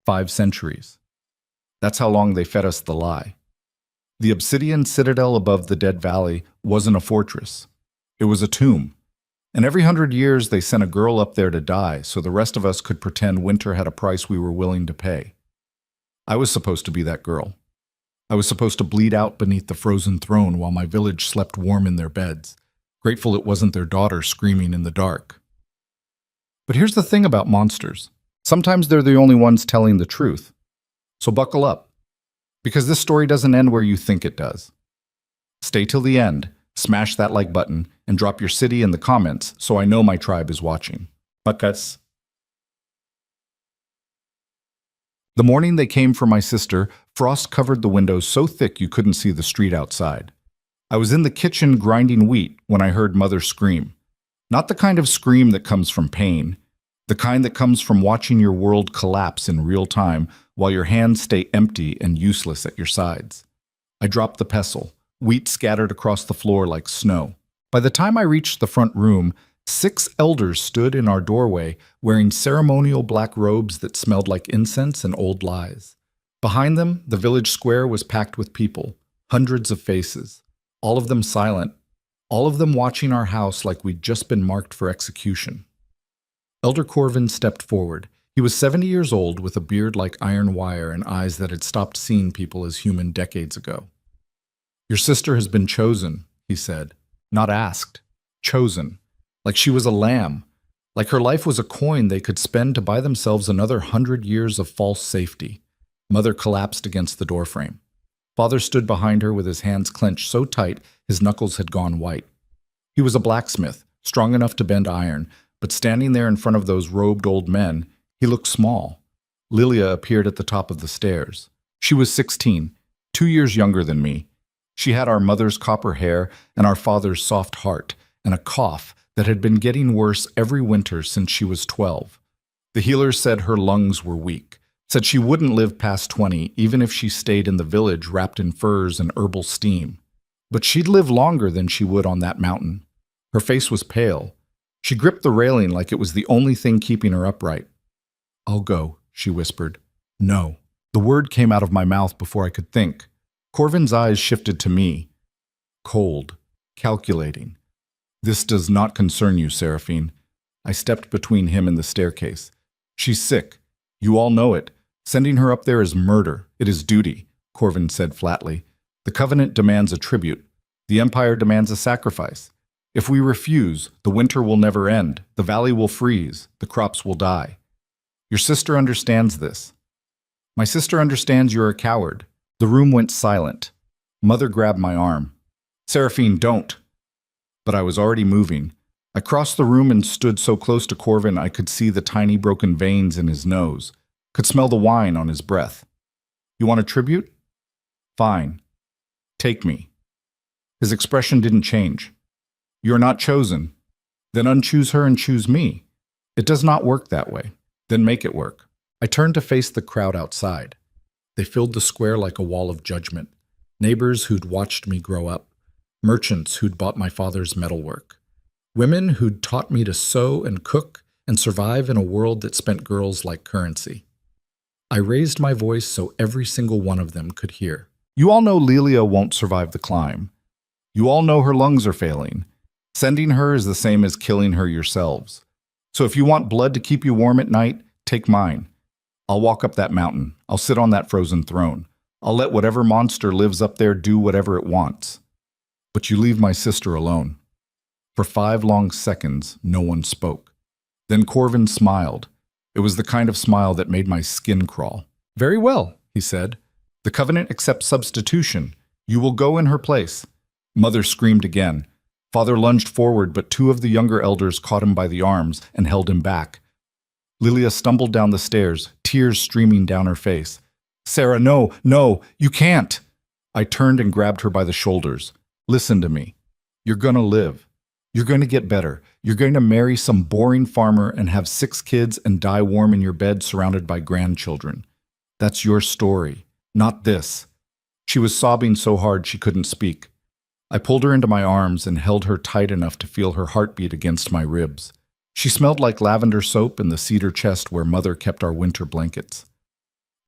5 centuries. That's how long they fed us the lie. The obsidian citadel above the dead valley wasn't a fortress. It was a tomb. And every 100 years they sent a girl up there to die so the rest of us could pretend winter had a price we were willing to pay. I was supposed to be that girl. I was supposed to bleed out beneath the frozen throne while my village slept warm in their beds, grateful it wasn't their daughter screaming in the dark. But here's the thing about monsters. Sometimes they're the only ones telling the truth. So buckle up, because this story doesn't end where you think it does. Stay till the end, smash that like button, and drop your city in the comments so I know my tribe is watching. Buckets. The morning they came for my sister, frost covered the windows so thick you couldn't see the street outside. I was in the kitchen grinding wheat when I heard Mother scream. Not the kind of scream that comes from pain, the kind that comes from watching your world collapse in real time while your hands stay empty and useless at your sides. I dropped the pestle. Wheat scattered across the floor like snow. By the time I reached the front room, 6 elders stood in our doorway wearing ceremonial black robes that smelled like incense and old lies. Behind them, the village square was packed with people, hundreds of faces, all of them silent, all of them watching our house like we'd just been marked for execution. Elder Corvin stepped forward. He was 70 years old with a beard like iron wire and eyes that had stopped seeing people as human decades ago. "Your sister has been chosen," he said. "Not asked. Chosen. Like she was a lamb. Like her life was a coin they could spend to buy themselves another 100 years of false safety." Mother collapsed against the doorframe. Father stood behind her with his hands clenched so tight his knuckles had gone white. He was a blacksmith, strong enough to bend iron, but standing there in front of those robed old men, he looked small. Lilia appeared at the top of the stairs. She was 16, 2 years younger than me. She had our mother's copper hair and our father's soft heart, and a cough that had been getting worse every winter since she was 12. The healers said her lungs were weak, said she wouldn't live past 20 even if she stayed in the village wrapped in furs and herbal steam. But she'd live longer than she would on that mountain. Her face was pale. She gripped the railing like it was the only thing keeping her upright. "I'll go," she whispered. "No." The word came out of my mouth before I could think. Corvin's eyes shifted to me. Cold, calculating. "This does not concern you, Seraphine." I stepped between him and the staircase. "She's sick. You all know it. Sending her up there is murder. It is duty," Corvin said flatly. "The Covenant demands a tribute. The Empire demands a sacrifice. If we refuse, the winter will never end. The valley will freeze. The crops will die. Your sister understands this." "My sister understands you're a coward." The room went silent. Mother grabbed my arm. "Seraphine, don't." But I was already moving. I crossed the room and stood so close to Corvin I could see the tiny broken veins in his nose, could smell the wine on his breath. "You want a tribute? Fine. Take me." His expression didn't change. "You're not chosen. Then unchoose her and choose me. It does not work that way. Then make it work." I turned to face the crowd outside. They filled the square like a wall of judgment. Neighbors who'd watched me grow up. Merchants who'd bought my father's metalwork. Women who'd taught me to sew and cook and survive in a world that spent girls like currency. I raised my voice so every single one of them could hear. "You all know Lilia won't survive the climb. You all know her lungs are failing. Sending her is the same as killing her yourselves. So if you want blood to keep you warm at night, take mine. I'll walk up that mountain. I'll sit on that frozen throne. I'll let whatever monster lives up there do whatever it wants. But you leave my sister alone." For 5 long seconds, no one spoke. Then Corvin smiled. It was the kind of smile that made my skin crawl. "Very well," he said. "The Covenant accepts substitution. You will go in her place." Mother screamed again. Father lunged forward, but 2 of the younger elders caught him by the arms and held him back. Lilia stumbled down the stairs, tears streaming down her face. "Sarah, no, no, you can't!" I turned and grabbed her by the shoulders. "Listen to me. You're gonna live. You're going to get better. You're going to marry some boring farmer and have 6 kids and die warm in your bed surrounded by grandchildren. That's your story, not this." She was sobbing so hard she couldn't speak. I pulled her into my arms and held her tight enough to feel her heartbeat against my ribs. She smelled like lavender soap in the cedar chest where Mother kept our winter blankets.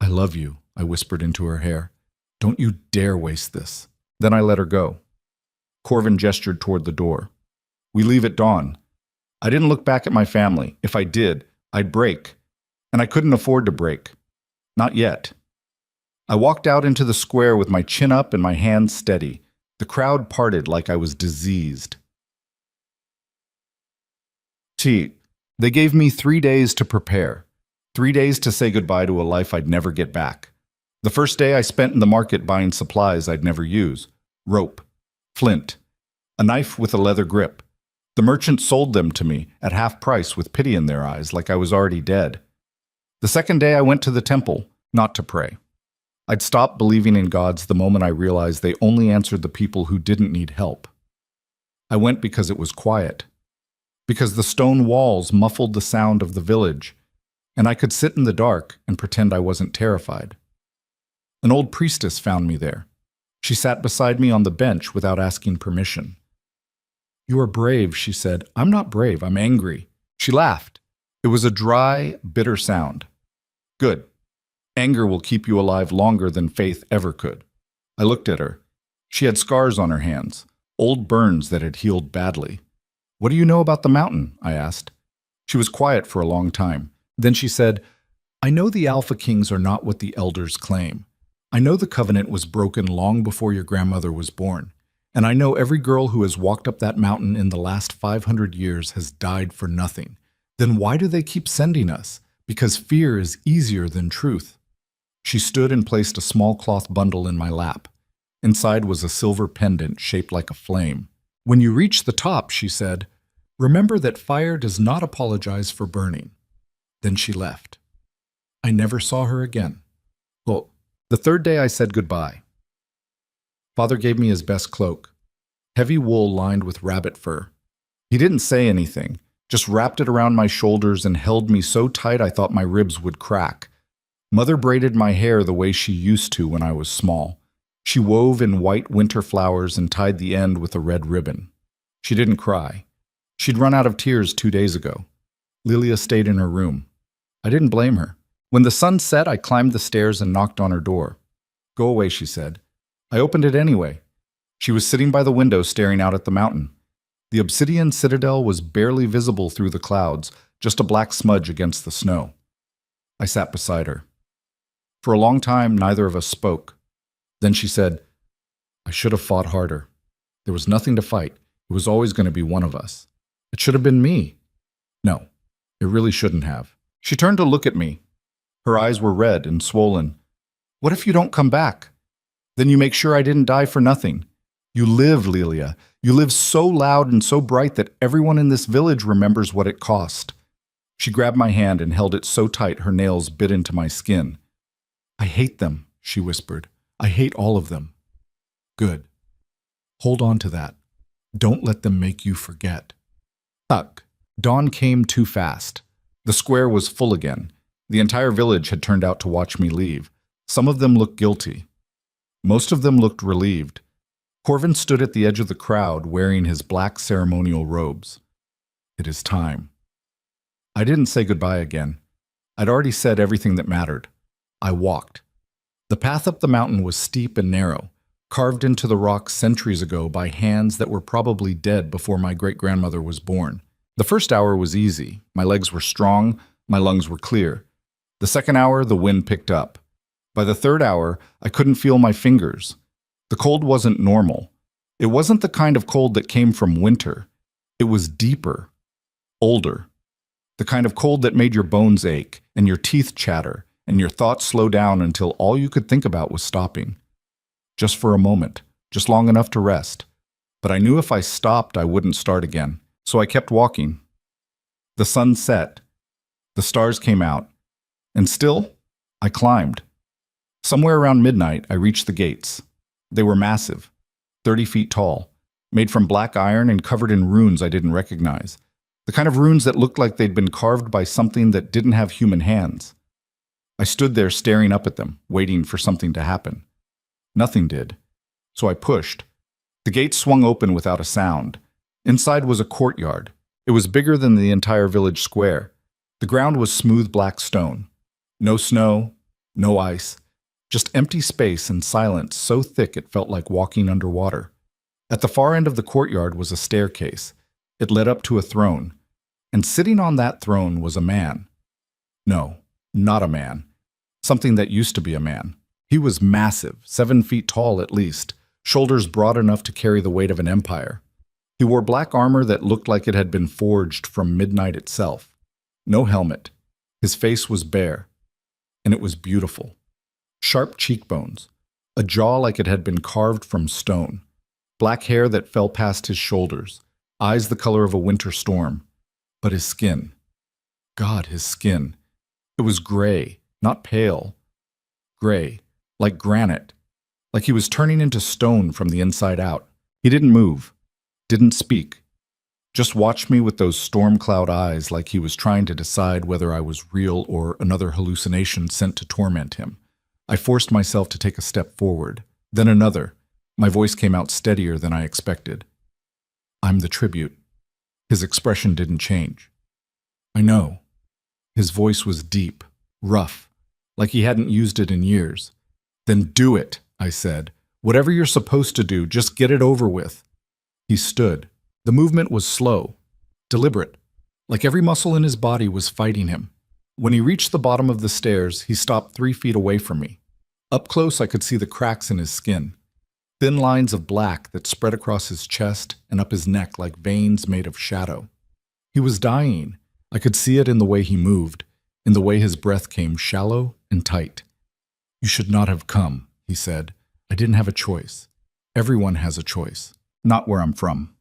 I love you, I whispered into her hair. Don't you dare waste this. Then I let her go. Corvin gestured toward the door. We leave at dawn. I didn't look back at my family. If I did, I'd break. And I couldn't afford to break. Not yet. I walked out into the square with my chin up and my hands steady. The crowd parted like I was diseased. They gave me 3 days to prepare. 3 days to say goodbye to a life I'd never get back. The first day I spent in the market buying supplies I'd never use. Rope, flint, a knife with a leather grip. The merchants sold them to me at half price with pity in their eyes, like I was already dead. The second day I went to the temple, not to pray. I'd stopped believing in gods the moment I realized they only answered the people who didn't need help. I went because it was quiet, because the stone walls muffled the sound of the village, and I could sit in the dark and pretend I wasn't terrified. An old priestess found me there. She sat beside me on the bench without asking permission. You are brave, she said. I'm not brave, I'm angry. She laughed. It was a dry, bitter sound. Good. Anger will keep you alive longer than faith ever could. I looked at her. She had scars on her hands, old burns that had healed badly. What do you know about the mountain? I asked. She was quiet for a long time. Then she said, I know the Alpha Kings are not what the elders claim. I know the covenant was broken long before your grandmother was born. And I know every girl who has walked up that mountain in the last 500 years has died for nothing. Then why do they keep sending us? Because fear is easier than truth. She stood and placed a small cloth bundle in my lap. Inside was a silver pendant shaped like a flame. When you reach the top, she said, remember that fire does not apologize for burning. Then she left. I never saw her again. Well, the third day I said goodbye. Father gave me his best cloak, heavy wool lined with rabbit fur. He didn't say anything, just wrapped it around my shoulders and held me so tight I thought my ribs would crack. Mother braided my hair the way she used to when I was small. She wove in white winter flowers and tied the end with a red ribbon. She didn't cry. She'd run out of tears 2 days ago. Lilia stayed in her room. I didn't blame her. When the sun set, I climbed the stairs and knocked on her door. Go away, she said. I opened it anyway. She was sitting by the window staring out at the mountain. The obsidian citadel was barely visible through the clouds, just a black smudge against the snow. I sat beside her. For a long time, neither of us spoke. Then she said, I should have fought harder. There was nothing to fight. It was always going to be one of us. It should have been me. No, it really shouldn't have. She turned to look at me. Her eyes were red and swollen. What if you don't come back? Then you make sure I didn't die for nothing. You live, Lilia. You live so loud and so bright that everyone in this village remembers what it cost. She grabbed my hand and held it so tight her nails bit into my skin. I hate them, she whispered. I hate all of them. Good. Hold on to that. Don't let them make you forget. Tuck. Dawn came too fast. The square was full again. The entire village had turned out to watch me leave. Some of them looked guilty. Most of them looked relieved. Corvin stood at the edge of the crowd wearing his black ceremonial robes. It is time. I didn't say goodbye again. I'd already said everything that mattered. I walked. The path up the mountain was steep and narrow, carved into the rock centuries ago by hands that were probably dead before my great-grandmother was born. The first hour was easy. My legs were strong, my lungs were clear. The second hour, the wind picked up. By the third hour, I couldn't feel my fingers. The cold wasn't normal. It wasn't the kind of cold that came from winter. It was deeper, older. The kind of cold that made your bones ache and your teeth chatter and your thoughts slow down until all you could think about was stopping. Just for a moment, just long enough to rest. But I knew if I stopped, I wouldn't start again. So I kept walking. The sun set. The stars came out. And still, I climbed. Somewhere around midnight, I reached the gates. They were massive, 30 feet tall, made from black iron and covered in runes I didn't recognize. The kind of runes that looked like they'd been carved by something that didn't have human hands. I stood there staring up at them, waiting for something to happen. Nothing did. So I pushed. The gates swung open without a sound. Inside was a courtyard. It was bigger than the entire village square. The ground was smooth black stone. No snow, No ice. Just empty space and silence so thick it felt like walking underwater. At the far end of the courtyard was a staircase. It led up to a throne. And sitting on that throne was a man. No, not a man. Something that used to be a man. He was massive, 7 feet tall at least, shoulders broad enough to carry the weight of an empire. He wore black armor that looked like it had been forged from midnight itself. No helmet. His face was bare. And it was beautiful. Sharp cheekbones. A jaw like it had been carved from stone. Black hair that fell past his shoulders. Eyes the color of a winter storm. But his skin. God, his skin. It was gray, not pale. Gray, like granite. Like he was turning into stone from the inside out. He didn't move. Didn't speak. Just watched me with those storm cloud eyes like he was trying to decide whether I was real or another hallucination sent to torment him. I forced myself to take a step forward, then another. My voice came out steadier than I expected. I'm the tribute. His expression didn't change. I know. His voice was deep, rough, like he hadn't used it in years. Then do it, I said. Whatever you're supposed to do, just get it over with. He stood. The movement was slow, deliberate, like every muscle in his body was fighting him. When he reached the bottom of the stairs, he stopped 3 feet away from me. Up close, I could see the cracks in his skin, thin lines of black that spread across his chest and up his neck like veins made of shadow. He was dying. I could see it in the way he moved, in the way his breath came shallow and tight. You should not have come, he said. I didn't have a choice. Everyone has a choice. Not where I'm from.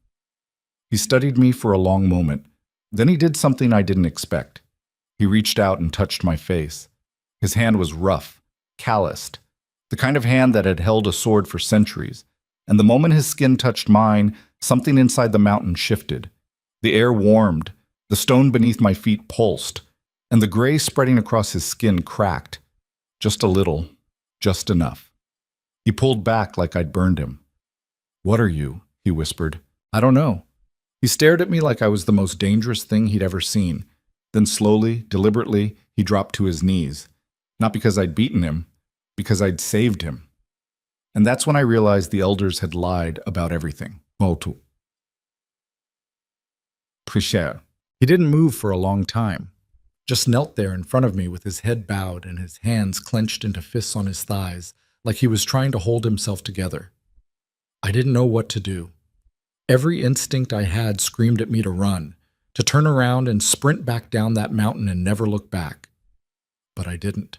He studied me for a long moment. Then he did something I didn't expect. He reached out and touched my face. His hand was rough, calloused, the kind of hand that had held a sword for centuries. And the moment his skin touched mine, something inside the mountain shifted. The air warmed, the stone beneath my feet pulsed, and the gray spreading across his skin cracked. Just a little, just enough. He pulled back like I'd burned him. What are you? He whispered. I don't know. He stared at me like I was the most dangerous thing he'd ever seen. Then slowly, deliberately, he dropped to his knees. Not because I'd beaten him, because I'd saved him. And that's when I realized the elders had lied about everything. Molto. Pricher. He didn't move for a long time. Just knelt there in front of me with his head bowed and his hands clenched into fists on his thighs, like he was trying to hold himself together. I didn't know what to do. Every instinct I had screamed at me to run, to turn around and sprint back down that mountain and never look back. But I didn't.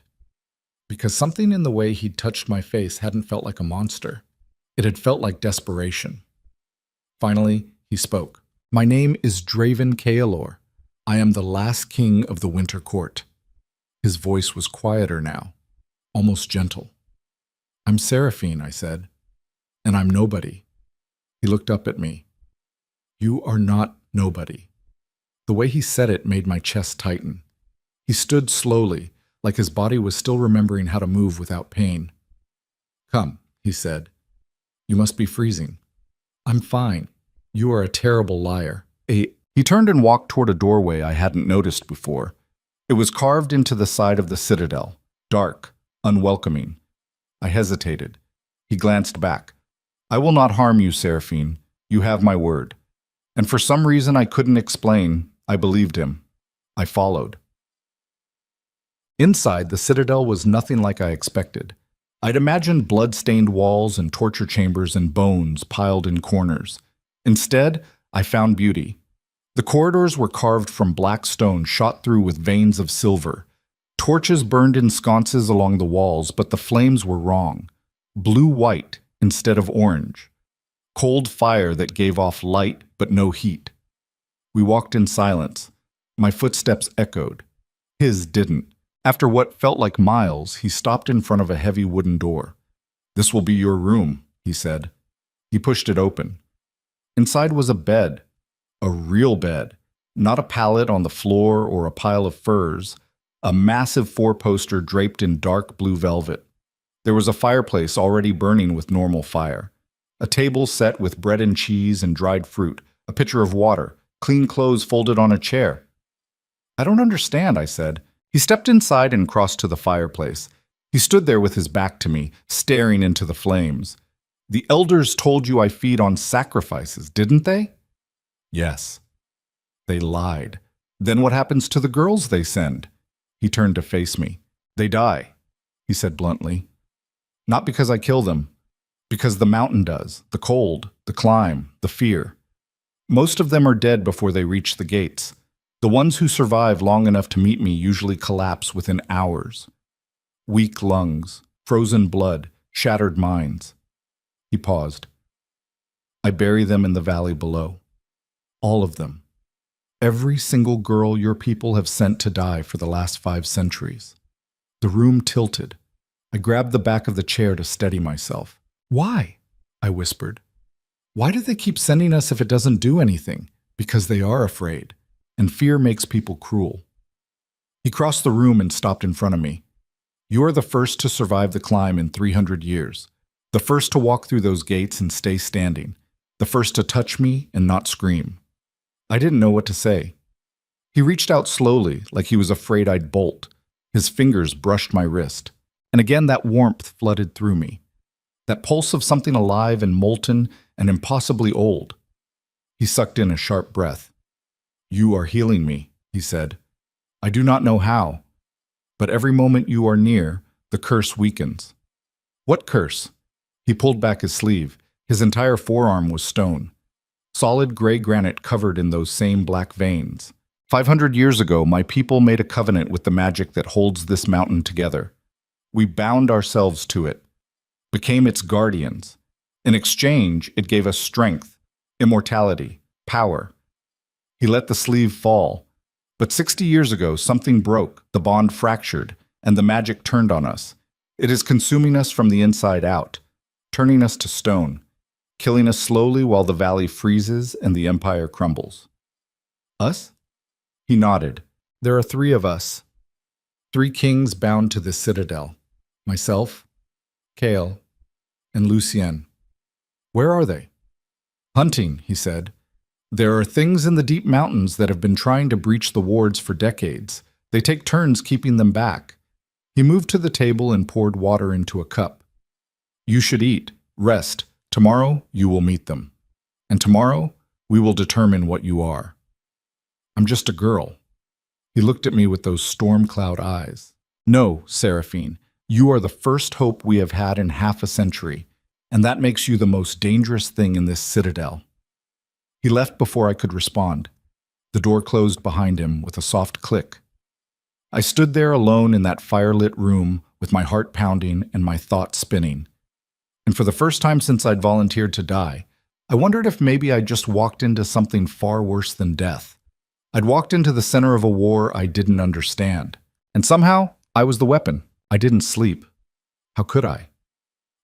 Because something in the way he'd touched my face hadn't felt like a monster. It had felt like desperation. Finally, he spoke. My name is Draven Kaelor. I am the last king of the Winter Court. His voice was quieter now, almost gentle. I'm Seraphine, I said, and I'm nobody. He looked up at me. You are not nobody. The way he said it made my chest tighten. He stood slowly, like his body was still remembering how to move without pain. Come, he said. You must be freezing. I'm fine. You are a terrible liar. He turned and walked toward a doorway I hadn't noticed before. It was carved into the side of the citadel, dark, unwelcoming. I hesitated. He glanced back. I will not harm you, Seraphine. You have my word. And for some reason I couldn't explain, I believed him. I followed. Inside, the citadel was nothing like I expected. I'd imagined blood-stained walls and torture chambers and bones piled in corners. Instead, I found beauty. The corridors were carved from black stone shot through with veins of silver. Torches burned in sconces along the walls, but the flames were wrong. Blue-white instead of orange. Cold fire that gave off light but no heat. We walked in silence. My footsteps echoed. His didn't. After what felt like miles, he stopped in front of a heavy wooden door. This will be your room, he said. He pushed it open. Inside was a bed. A real bed. Not a pallet on the floor or a pile of furs. A massive four-poster draped in dark blue velvet. There was a fireplace already burning with normal fire. A table set with bread and cheese and dried fruit. A pitcher of water. Clean clothes folded on a chair. I don't understand, I said. He stepped inside and crossed to the fireplace. He stood there with his back to me, staring into the flames. The elders told you I feed on sacrifices, didn't they? Yes. They lied. Then what happens to the girls they send? He turned to face me. They die, he said bluntly. Not because I kill them, because the mountain does, the cold, the climb, the fear. Most of them are dead before they reach the gates. The ones who survive long enough to meet me usually collapse within hours. Weak lungs, frozen blood, shattered minds. He paused. I bury them in the valley below. All of them. Every single girl your people have sent to die for the last 5 centuries. The room tilted. I grabbed the back of the chair to steady myself. Why? I whispered. Why do they keep sending us if it doesn't do anything? Because they are afraid, and fear makes people cruel. He crossed the room and stopped in front of me. You are the first to survive the climb in 300 years. The first to walk through those gates and stay standing. The first to touch me and not scream. I didn't know what to say. He reached out slowly, like he was afraid I'd bolt. His fingers brushed my wrist. And again that warmth flooded through me. That pulse of something alive and molten and impossibly old. He sucked in a sharp breath. You are healing me, he said. I do not know how, but every moment you are near, the curse weakens. What curse? He pulled back his sleeve. His entire forearm was stone. Solid gray granite covered in those same black veins. 500 years ago, my people made a covenant with the magic that holds this mountain together. We bound ourselves to it, became its guardians. In exchange, it gave us strength, immortality, power. He let the sleeve fall. But 60 years ago, something broke, the bond fractured, and the magic turned on us. It is consuming us from the inside out, turning us to stone, killing us slowly while the valley freezes and the empire crumbles. Us? He nodded. There are 3 of us. 3 kings bound to this citadel. Myself, Kale, and Lucien. Where are they? Hunting, he said. There are things in the deep mountains that have been trying to breach the wards for decades. They take turns keeping them back. He moved to the table and poured water into a cup. You should eat, rest. Tomorrow you will meet them. And tomorrow we will determine what you are. I'm just a girl. He looked at me with those storm cloud eyes. No, Seraphine, you are the first hope we have had in half a century, and that makes you the most dangerous thing in this citadel. He left before I could respond. The door closed behind him with a soft click. I stood there alone in that firelit room with my heart pounding and my thoughts spinning. And for the first time since I'd volunteered to die, I wondered if maybe I'd just walked into something far worse than death. I'd walked into the center of a war I didn't understand. And somehow, I was the weapon. I didn't sleep. How could I?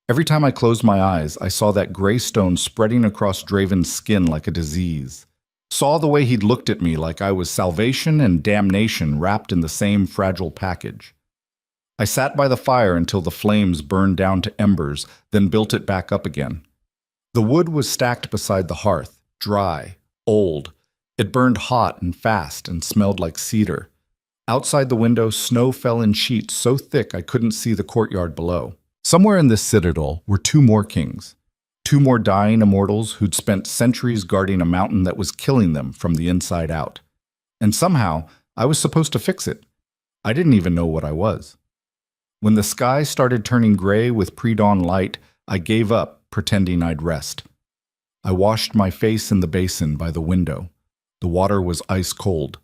Every time I closed my eyes, I saw that gray stone spreading across Draven's skin like a disease. Saw the way he'd looked at me like I was salvation and damnation wrapped in the same fragile package. I sat by the fire until the flames burned down to embers, then built it back up again. The wood was stacked beside the hearth, dry, old. It burned hot and fast and smelled like cedar. Outside the window, snow fell in sheets so thick I couldn't see the courtyard below. Somewhere in this citadel were 2 more kings, 2 more dying immortals who'd spent centuries guarding a mountain that was killing them from the inside out. And somehow, I was supposed to fix it. I didn't even know what I was. When the sky started turning gray with pre-dawn light, I gave up, pretending I'd rest. I washed my face in the basin by the window. The water was ice cold.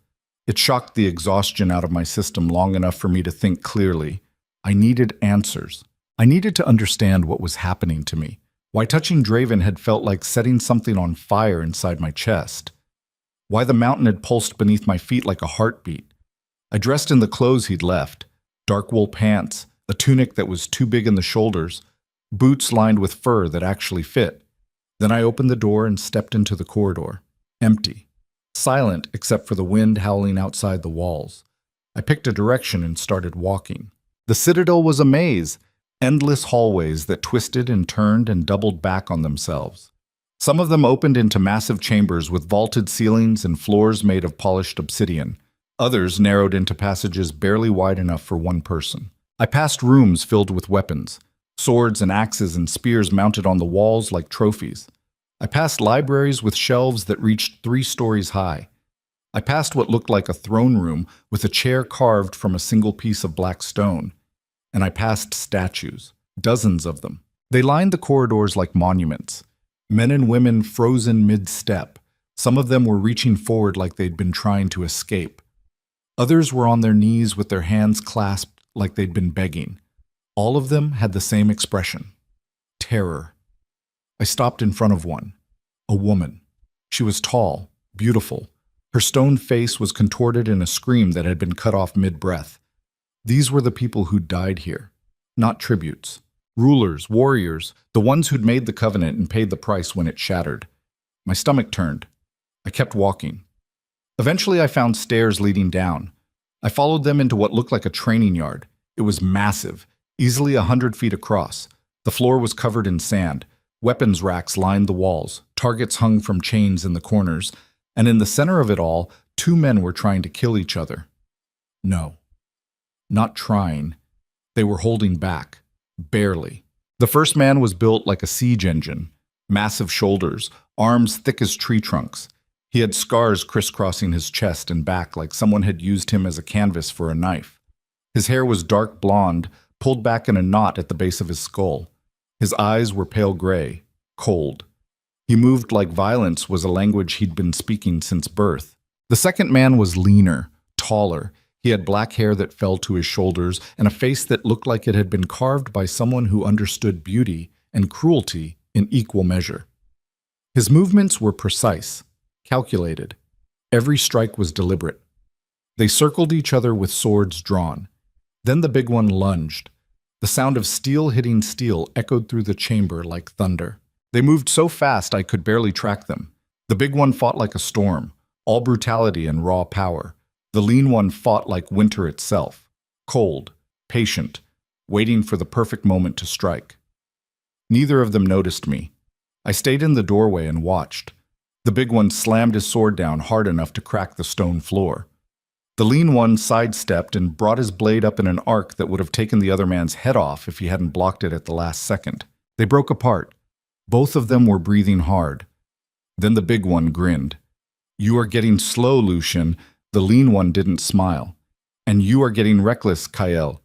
It shocked the exhaustion out of my system long enough for me to think clearly. I needed answers. I needed to understand what was happening to me, why touching Draven had felt like setting something on fire inside my chest, why the mountain had pulsed beneath my feet like a heartbeat. I dressed in the clothes he'd left, dark wool pants, a tunic that was too big in the shoulders, boots lined with fur that actually fit. Then I opened the door and stepped into the corridor. Empty. Silent except for the wind howling outside the walls. I picked a direction and started walking. The citadel was a maze, endless hallways that twisted and turned and doubled back on themselves. Some of them opened into massive chambers with vaulted ceilings and floors made of polished obsidian. Others narrowed into passages barely wide enough for one person. I passed rooms filled with weapons, swords and axes and spears mounted on the walls like trophies. I passed libraries with shelves that reached 3 stories high. I passed what looked like a throne room with a chair carved from a single piece of black stone. And I passed statues, dozens of them. They lined the corridors like monuments, men and women frozen mid-step. Some of them were reaching forward like they'd been trying to escape. Others were on their knees with their hands clasped like they'd been begging. All of them had the same expression: terror. I stopped in front of one, a woman. She was tall, beautiful. Her stone face was contorted in a scream that had been cut off mid-breath. These were the people who died here, not tributes. Rulers, warriors, the ones who'd made the covenant and paid the price when it shattered. My stomach turned. I kept walking. Eventually I found stairs leading down. I followed them into what looked like a training yard. It was massive, easily 100 feet across. The floor was covered in sand. Weapons racks lined the walls. Targets hung from chains in the corners. And in the center of it all, 2 men were trying to kill each other. No, not trying. They were holding back. Barely. The first man was built like a siege engine. Massive shoulders, arms thick as tree trunks. He had scars crisscrossing his chest and back like someone had used him as a canvas for a knife. His hair was dark blonde, pulled back in a knot at the base of his skull. His eyes were pale gray, cold. He moved like violence was a language he'd been speaking since birth. The second man was leaner, taller. He had black hair that fell to his shoulders and a face that looked like it had been carved by someone who understood beauty and cruelty in equal measure. His movements were precise, calculated. Every strike was deliberate. They circled each other with swords drawn. Then the big one lunged. The sound of steel hitting steel echoed through the chamber like thunder. They moved so fast I could barely track them. The big one fought like a storm, all brutality and raw power. The lean one fought like winter itself, cold, patient, waiting for the perfect moment to strike. Neither of them noticed me. I stayed in the doorway and watched. The big one slammed his sword down hard enough to crack the stone floor. The lean one sidestepped and brought his blade up in an arc that would have taken the other man's head off if he hadn't blocked it at the last second. They broke apart. Both of them were breathing hard. Then the big one grinned. "You are getting slow, Lucian." The lean one didn't smile. "And you are getting reckless, Kael."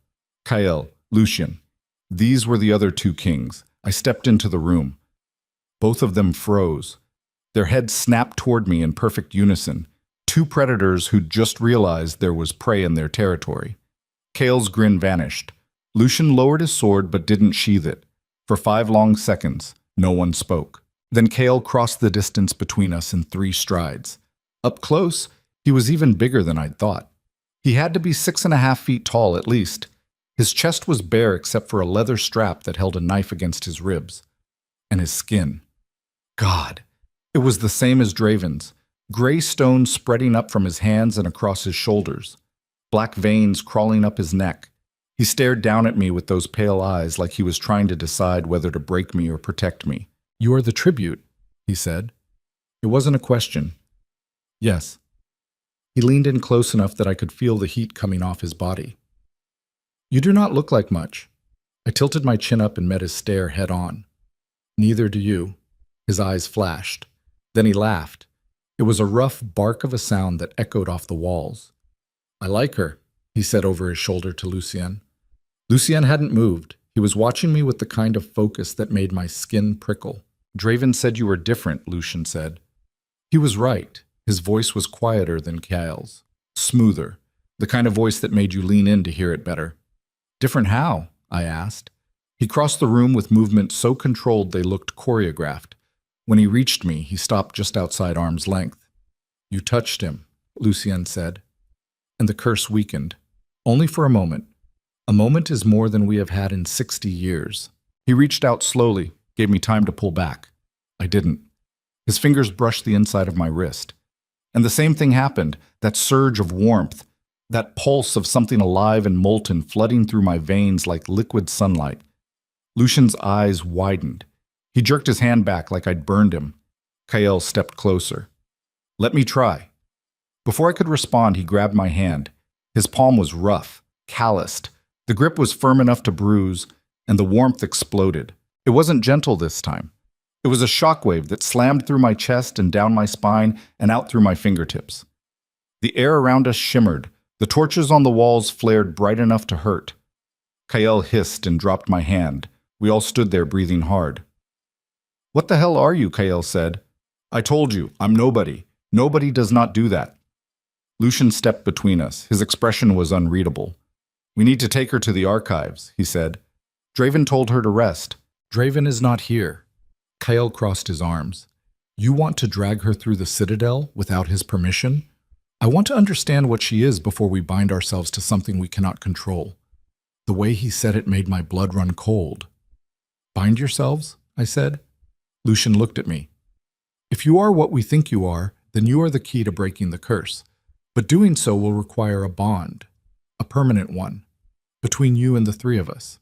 Kael, Lucian. These were the other 2 kings. I stepped into the room. Both of them froze. Their heads snapped toward me in perfect unison. 2 predators who'd just realized there was prey in their territory. Kael's grin vanished. Lucian lowered his sword but didn't sheath it. For 5 long seconds, no one spoke. Then Kael crossed the distance between us in 3 strides. Up close, he was even bigger than I'd thought. He had to be 6.5 feet tall at least. His chest was bare except for a leather strap that held a knife against his ribs. And his skin. God, it was the same as Draven's. Gray stone spreading up from his hands and across his shoulders. Black veins crawling up his neck. He stared down at me with those pale eyes like he was trying to decide whether to break me or protect me. "You are the tribute," he said. It wasn't a question. "Yes." He leaned in close enough that I could feel the heat coming off his body. "You do not look like much." I tilted my chin up and met his stare head on. "Neither do you." His eyes flashed. Then he laughed. It was a rough bark of a sound that echoed off the walls. "I like her," he said over his shoulder to Lucien. Lucien hadn't moved. He was watching me with the kind of focus that made my skin prickle. "Draven said you were different," Lucien said. He was right. His voice was quieter than Kael's. Smoother. The kind of voice that made you lean in to hear it better. "Different how?" I asked. He crossed the room with movements so controlled they looked choreographed. When he reached me, he stopped just outside arm's length. "You touched him," Lucien said. And the curse weakened. Only for a moment. A moment is more than we have had in 60 years. He reached out slowly, gave me time to pull back. I didn't. His fingers brushed the inside of my wrist. And the same thing happened, that surge of warmth, that pulse of something alive and molten flooding through my veins like liquid sunlight. Lucian's eyes widened. He jerked his hand back like I'd burned him. Kael stepped closer. "Let me try." Before I could respond, he grabbed my hand. His palm was rough, calloused. The grip was firm enough to bruise, and the warmth exploded. It wasn't gentle this time. It was a shockwave that slammed through my chest and down my spine and out through my fingertips. The air around us shimmered. The torches on the walls flared bright enough to hurt. Kael hissed and dropped my hand. We all stood there breathing hard. "What the hell are you?" Kael said. "I told you, I'm nobody. Nobody does not do that." Lucian stepped between us. His expression was unreadable. "We need to take her to the archives," he said. "Draven told her to rest." "Draven is not here." Kael crossed his arms. "You want to drag her through the Citadel without his permission? I want to understand what she is before we bind ourselves to something we cannot control." The way he said it made my blood run cold. "Bind yourselves?" I said. Lucian looked at me. "If you are what we think you are, then you are the key to breaking the curse. But doing so will require a bond, a permanent one, between you and the three of us."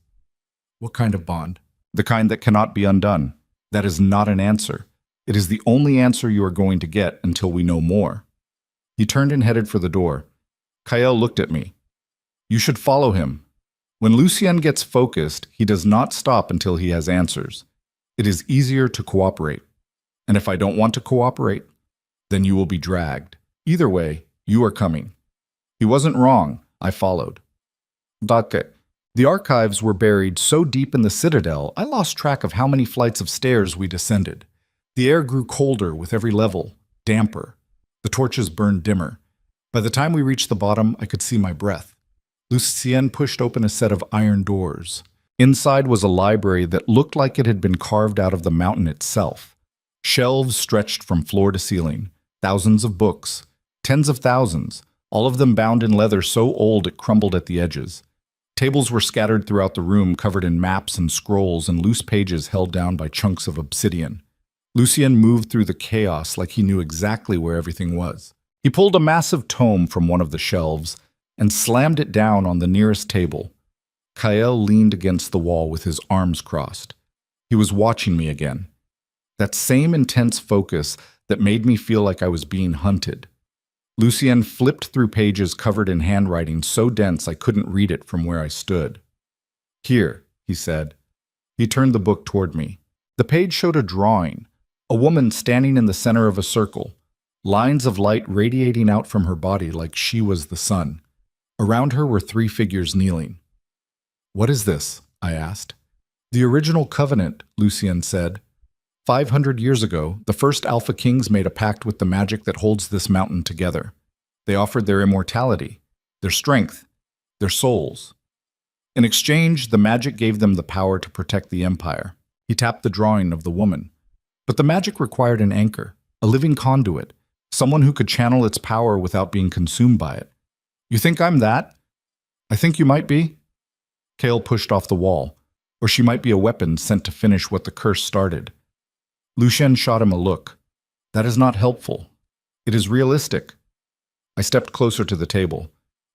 "What kind of bond?" "The kind that cannot be undone. That is not an answer. It is the only answer you are going to get until we know more." He turned and headed for the door. Kael looked at me. "You should follow him. When Lucien gets focused, he does not stop until he has answers. It is easier to cooperate. And if I don't want to cooperate, then you will be dragged. Either way, you are coming." He wasn't wrong. I followed. Gothic. The archives were buried so deep in the Citadel, I lost track of how many flights of stairs we descended. The air grew colder with every level, damper. The torches burned dimmer. By the time we reached the bottom, I could see my breath. Lucien pushed open a set of iron doors. Inside was a library that looked like it had been carved out of the mountain itself. Shelves stretched from floor to ceiling, thousands of books, tens of thousands, all of them bound in leather so old it crumbled at the edges. Tables were scattered throughout the room, covered in maps and scrolls and loose pages held down by chunks of obsidian. Lucien moved through the chaos like he knew exactly where everything was. He pulled a massive tome from one of the shelves and slammed it down on the nearest table. Kael leaned against the wall with his arms crossed. He was watching me again. That same intense focus that made me feel like I was being hunted. Lucien flipped through pages covered in handwriting so dense I couldn't read it from where I stood. "Here," he said. He turned the book toward me. The page showed a drawing, a woman standing in the center of a circle, lines of light radiating out from her body like she was the sun. Around her were three figures kneeling. "What is this?" I asked. "The original covenant," Lucien said. 500 years ago, the first Alpha Kings made a pact with the magic that holds this mountain together. They offered their immortality, their strength, their souls. In exchange, the magic gave them the power to protect the empire. He tapped the drawing of the woman. But the magic required an anchor, a living conduit, someone who could channel its power without being consumed by it. "You think I'm that?" "I think you might be." Kael pushed off the wall. "Or she might be a weapon sent to finish what the curse started." Lucien shot him a look. "That is not helpful. It is realistic." I stepped closer to the table.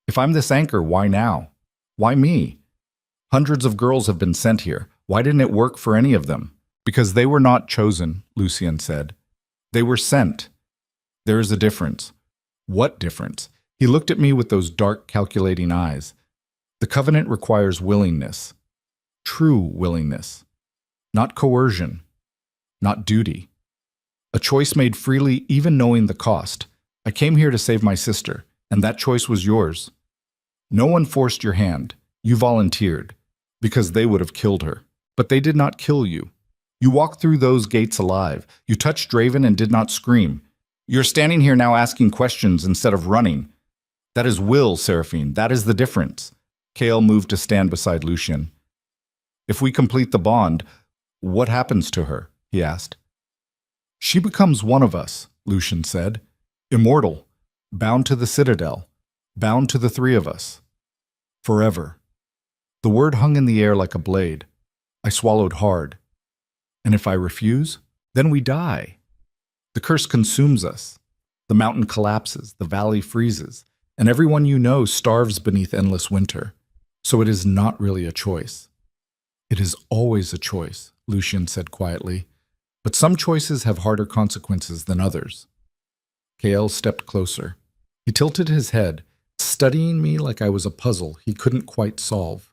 "If I'm this anchor, why now? Why me? Hundreds of girls have been sent here. Why didn't it work for any of them?" "Because they were not chosen," Lucien said. "They were sent. There is a difference." "What difference?" He looked at me with those dark, calculating eyes. "The covenant requires willingness. True willingness. Not coercion. Not duty. A choice made freely, even knowing the cost. I came here to save my sister, and that choice was yours. No one forced your hand. You volunteered, because they would have killed her. But they did not kill you. You walked through those gates alive. You touched Draven and did not scream. You're standing here now asking questions instead of running. That is will, Seraphine. That is the difference." Kael moved to stand beside Lucien. "If we complete the bond, what happens to her?" he asked. "She becomes one of us," Lucien said. "Immortal, bound to the Citadel, bound to the three of us. Forever." The word hung in the air like a blade. I swallowed hard. "And if I refuse, then we die. The curse consumes us. The mountain collapses, the valley freezes, and everyone you know starves beneath endless winter. So it is not really a choice." "It is always a choice," Lucien said quietly. "But some choices have harder consequences than others." Kael stepped closer. He tilted his head, studying me like I was a puzzle he couldn't quite solve.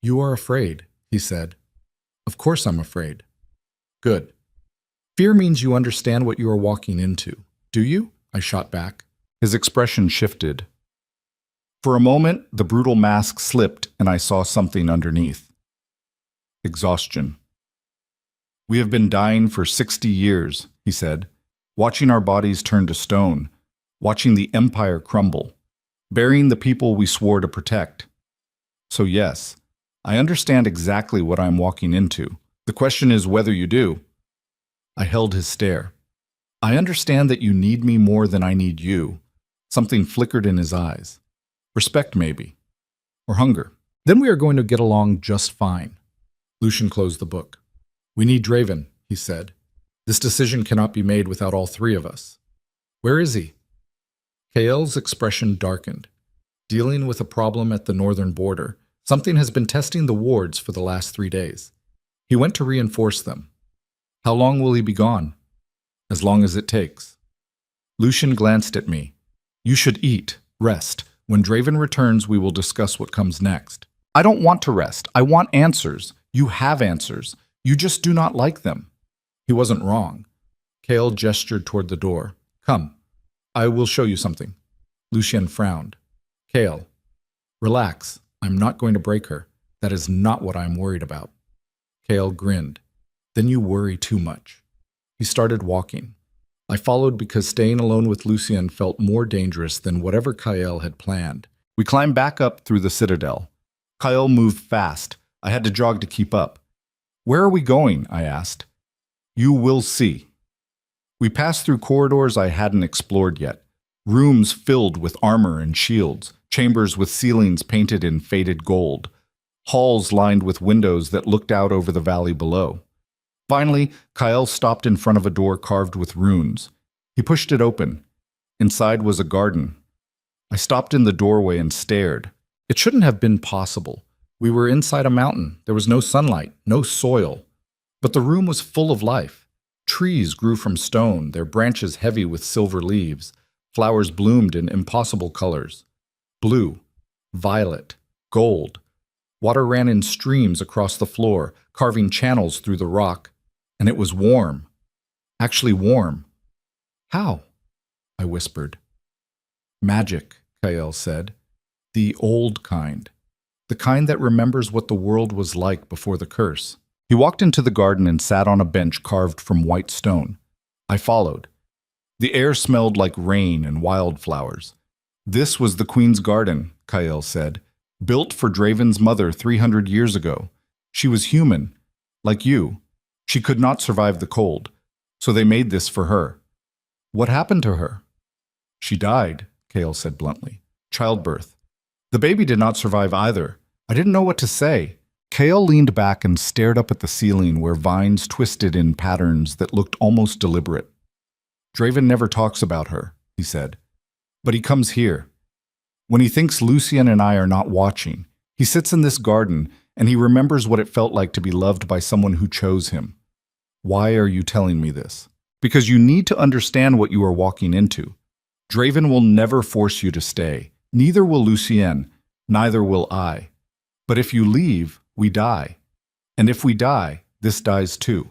You are afraid, he said. Of course I'm afraid. Good. Fear means you understand what you are walking into. Do you? I shot back. His expression shifted. For a moment, the brutal mask slipped and I saw something underneath. Exhaustion. We have been dying for 60 years, he said, watching our bodies turn to stone, watching the empire crumble, burying the people we swore to protect. So yes, I understand exactly what I'm walking into. The question is whether you do. I held his stare. I understand that you need me more than I need you. Something flickered in his eyes. Respect, maybe. Or hunger. Then we are going to get along just fine. Lucian closed the book. We need Draven, he said. This decision cannot be made without all three of us. Where is he? Kael's expression darkened. Dealing with a problem at the northern border, something has been testing the wards for the last 3 days. He went to reinforce them. How long will he be gone? As long as it takes. Lucian glanced at me. You should eat, rest. When Draven returns, we will discuss what comes next. I don't want to rest. I want answers. You have answers. You just do not like them. He wasn't wrong. Kael gestured toward the door. Come. I will show you something. Lucian frowned. Kael. Relax. I'm not going to break her. That is not what I'm worried about. Kael grinned. Then you worry too much. He started walking. I followed because staying alone with Lucian felt more dangerous than whatever Kael had planned. We climbed back up through the citadel. Kael moved fast. I had to jog to keep up. Where are we going? I asked. You will see. We passed through corridors I hadn't explored yet. Rooms filled with armor and shields, chambers with ceilings painted in faded gold, halls lined with windows that looked out over the valley below. Finally, Kael stopped in front of a door carved with runes. He pushed it open. Inside was a garden. I stopped in the doorway and stared. It shouldn't have been possible. We were inside a mountain. There was no sunlight, no soil. But the room was full of life. Trees grew from stone, their branches heavy with silver leaves. Flowers bloomed in impossible colors. Blue, violet, gold. Water ran in streams across the floor, carving channels through the rock. And it was warm. Actually warm. How? I whispered. Magic, Kael said. The old kind. The kind that remembers what the world was like before the curse. He walked into the garden and sat on a bench carved from white stone. I followed. The air smelled like rain and wildflowers. This was the Queen's garden, Kael said, built for Draven's mother 300 years ago. She was human, like you. She could not survive the cold, so they made this for her. What happened to her? She died, Kael said bluntly. Childbirth. The baby did not survive either. I didn't know what to say. Kael leaned back and stared up at the ceiling where vines twisted in patterns that looked almost deliberate. Draven never talks about her, he said. But he comes here. When he thinks Lucian and I are not watching, he sits in this garden and he remembers what it felt like to be loved by someone who chose him. Why are you telling me this? Because you need to understand what you are walking into. Draven will never force you to stay. Neither will Lucien. Neither will I. But if you leave, we die. And if we die, this dies too.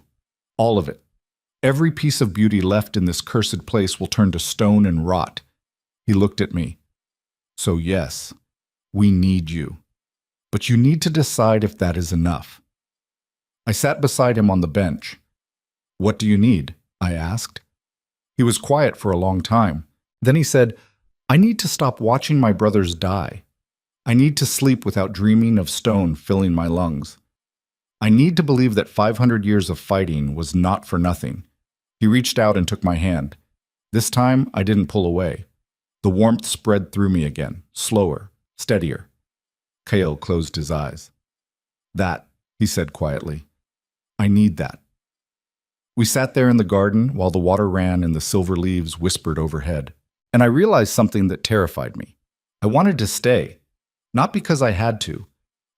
All of it. Every piece of beauty left in this cursed place will turn to stone and rot. He looked at me. So yes, we need you. But you need to decide if that is enough. I sat beside him on the bench. What do you need? I asked. He was quiet for a long time. Then he said, I need to stop watching my brothers die. I need to sleep without dreaming of stone filling my lungs. I need to believe that 500 years of fighting was not for nothing. He reached out and took my hand. This time, I didn't pull away. The warmth spread through me again, slower, steadier. Kael closed his eyes. That, he said quietly. I need that. We sat there in the garden while the water ran and the silver leaves whispered overhead. And I realized something that terrified me. I wanted to stay, not because I had to,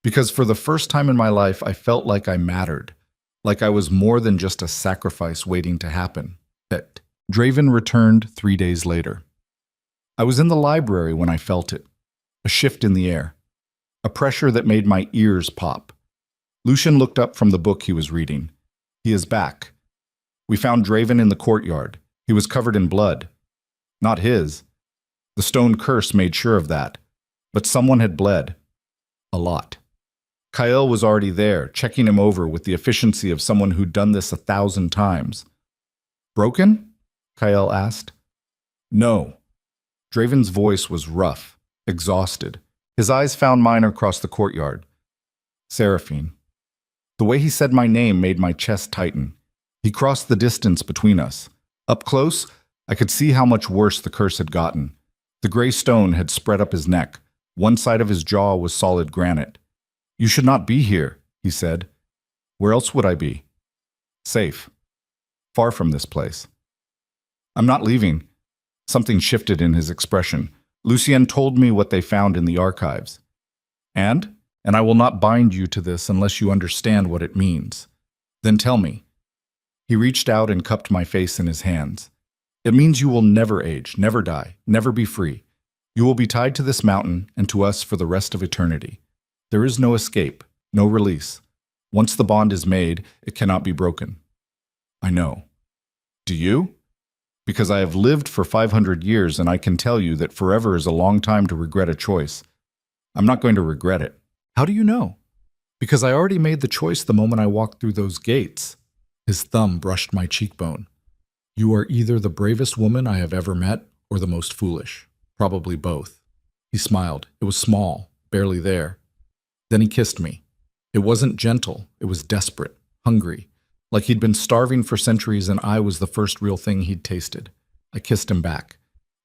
because for the first time in my life I felt like I mattered, like I was more than just a sacrifice waiting to happen. That Draven returned 3 days later. I was in the library when I felt it, a shift in the air. a pressure that made my ears pop. Lucian looked up from the book he was reading. He is back. We found Draven in the courtyard. He was covered in blood. Not his. The stone curse made sure of that. But someone had bled. A lot. Kyle was already there, checking him over with the efficiency of someone who'd done this 1,000 times. Broken? Kyle asked. No. Draven's voice was rough, exhausted. His eyes found mine across the courtyard. Seraphine. The way he said my name made my chest tighten. He crossed the distance between us. Up close, I could see how much worse the curse had gotten. The gray stone had spread up his neck. One side of his jaw was solid granite. You should not be here, he said. Where else would I be? Safe. Far from this place. I'm not leaving. Something shifted in his expression. Lucien told me what they found in the archives. And I will not bind you to this unless you understand what it means. Then tell me. He reached out and cupped my face in his hands. It means you will never age, never die, never be free. You will be tied to this mountain and to us for the rest of eternity. There is no escape, no release. Once the bond is made, it cannot be broken. I know. Do you? Because I have lived for 500 years and I can tell you that forever is a long time to regret a choice. I'm not going to regret it. How do you know? Because I already made the choice the moment I walked through those gates. His thumb brushed my cheekbone. You are either the bravest woman I have ever met or the most foolish. Probably both. He smiled. It was small, barely there. Then he kissed me. It wasn't gentle. It was desperate, hungry, like he'd been starving for centuries and I was the first real thing he'd tasted. I kissed him back.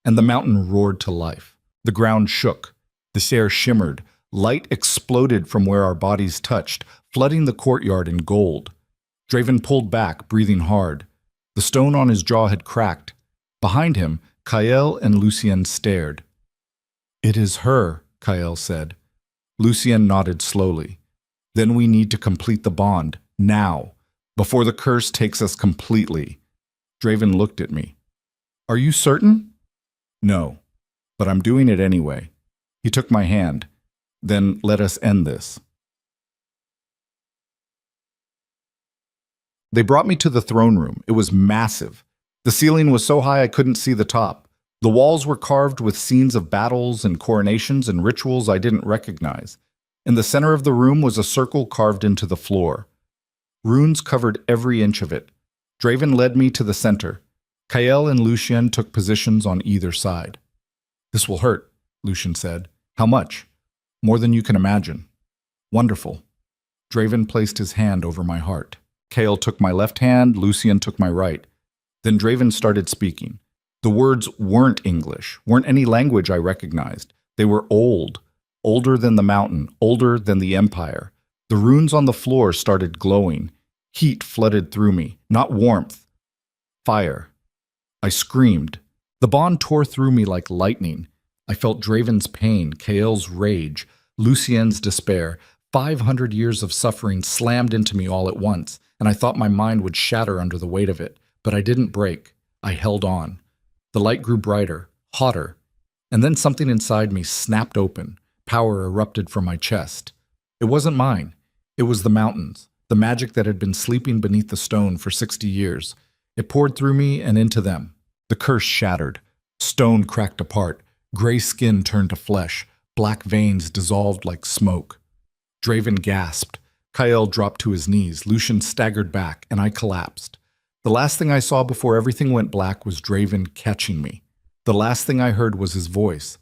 And the mountain roared to life. The ground shook. The air shimmered. Light exploded from where our bodies touched, flooding the courtyard in gold. Draven pulled back, breathing hard. The stone on his jaw had cracked. Behind him, Kael and Lucien stared. It is her, Kael said. Lucien nodded slowly. Then we need to complete the bond, now, before the curse takes us completely. Draven looked at me. Are you certain? No, but I'm doing it anyway. He took my hand. Then let us end this. They brought me to the throne room. It was massive. The ceiling was so high I couldn't see the top. The walls were carved with scenes of battles and coronations and rituals I didn't recognize. In the center of the room was a circle carved into the floor. Runes covered every inch of it. Draven led me to the center. Kael and Lucien took positions on either side. This will hurt, Lucien said. How much? More than you can imagine. Wonderful. Draven placed his hand over my heart. Kael took my left hand, Lucien took my right. Then Draven started speaking. The words weren't English, weren't any language I recognized. They were old, older than the mountain, older than the empire. The runes on the floor started glowing. Heat flooded through me, not warmth. Fire. I screamed. The bond tore through me like lightning. I felt Draven's pain, Kael's rage, Lucien's despair. 500 years of suffering slammed into me all at once, and I thought my mind would shatter under the weight of it. But I didn't break. I held on. The light grew brighter, hotter, and then something inside me snapped open. Power erupted from my chest. It wasn't mine. It was the mountain's, the magic that had been sleeping beneath the stone for 60 years. It poured through me and into them. The curse shattered. Stone cracked apart. Gray skin turned to flesh. Black veins dissolved like smoke. Draven gasped. Kael dropped to his knees. Lucien staggered back, and I collapsed. The last thing I saw before everything went black was Draven catching me. The last thing I heard was his voice.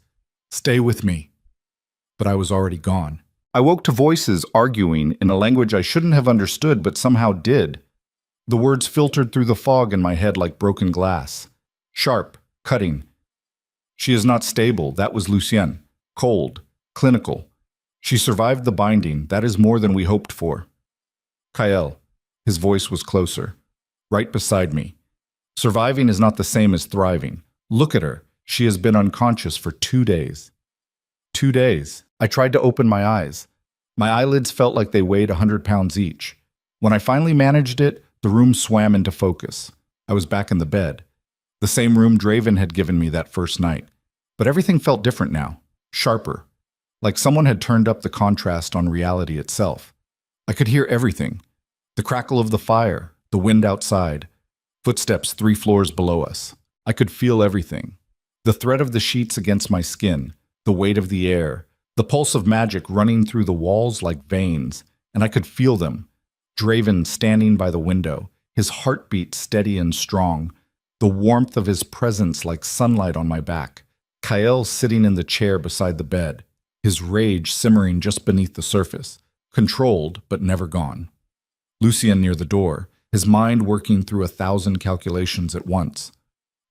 Stay with me. But I was already gone. I woke to voices arguing in a language I shouldn't have understood but somehow did. The words filtered through the fog in my head like broken glass. Sharp, cutting. She is not stable, that was Lucien. Cold, clinical. She survived the binding, that is more than we hoped for. Kael. His voice was closer. Right beside me. Surviving is not the same as thriving. Look at her. She has been unconscious for 2 days. 2 days. I tried to open my eyes. My eyelids felt like they weighed 100 pounds each. When I finally managed it, the room swam into focus. I was back in the bed. The same room Draven had given me that first night. But everything felt different now. Sharper. like someone had turned up the contrast on reality itself. I could hear everything. The crackle of the fire, the wind outside, footsteps 3 floors below us. I could feel everything. The threat of the sheets against my skin, the weight of the air, the pulse of magic running through the walls like veins, and I could feel them. Draven standing by the window, his heartbeat steady and strong, the warmth of his presence like sunlight on my back. Kael sitting in the chair beside the bed, his rage simmering just beneath the surface, controlled but never gone. Lucien near the door, his mind working through 1,000 calculations at once.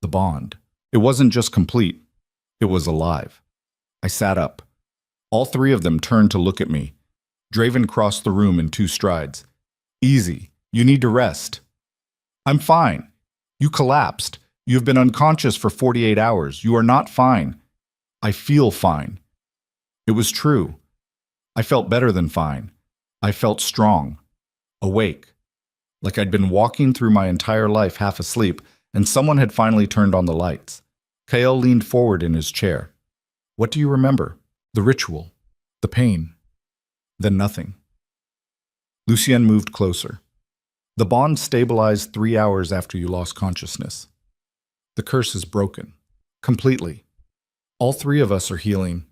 The bond. It wasn't just complete, it was alive. I sat up. All 3 of them turned to look at me. Draven crossed the room in 2 strides. Easy. You need to rest. I'm fine. You collapsed. You have been unconscious for 48 hours. You are not fine. I feel fine. It was true. I felt better than fine. I felt strong. Awake. Like I'd been walking through my entire life half asleep, and someone had finally turned on the lights. Kael leaned forward in his chair. What do you remember? The ritual. The pain. Then nothing. Lucien moved closer. The bond stabilized 3 hours after you lost consciousness. The curse is broken. Completely. All 3 of us are healing.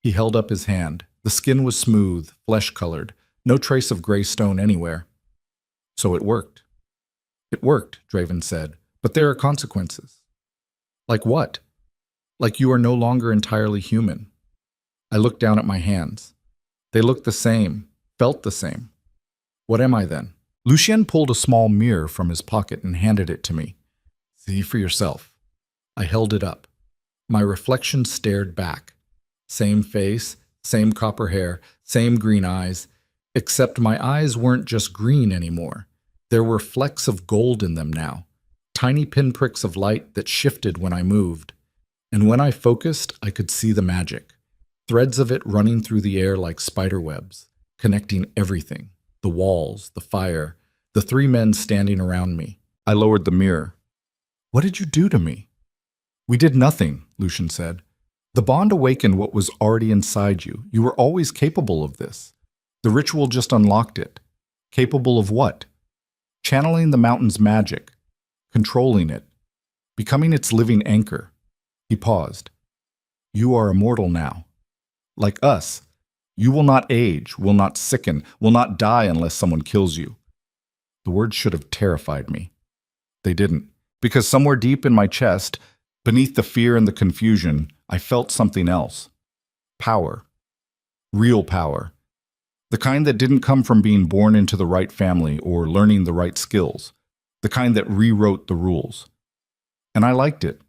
He held up his hand. The skin was smooth, flesh-colored, no trace of gray stone anywhere. So it worked. It worked, Draven said, but there are consequences. Like what? Like you are no longer entirely human. I looked down at my hands. They looked the same, felt the same. What am I then? Lucien pulled a small mirror from his pocket and handed it to me. See for yourself. I held it up. My reflection stared back. Same face, same copper hair, same green eyes, except my eyes weren't just green anymore. There were flecks of gold in them now, tiny pinpricks of light that shifted when I moved. And when I focused, I could see the magic. Threads of it running through the air like spider webs, connecting everything. The walls, the fire, the 3 men standing around me. I lowered the mirror. What did you do to me? We did nothing, Lucien said. The bond awakened what was already inside you. You were always capable of this. The ritual just unlocked it. Capable of what? Channeling the mountain's magic. Controlling it. Becoming its living anchor. He paused. You are immortal now. Like us. You will not age, will not sicken, will not die unless someone kills you. The words should have terrified me. They didn't, because somewhere deep in my chest, beneath the fear and the confusion, I felt something else. Power. Real power. The kind that didn't come from being born into the right family or learning the right skills. The kind that rewrote the rules. And I liked it.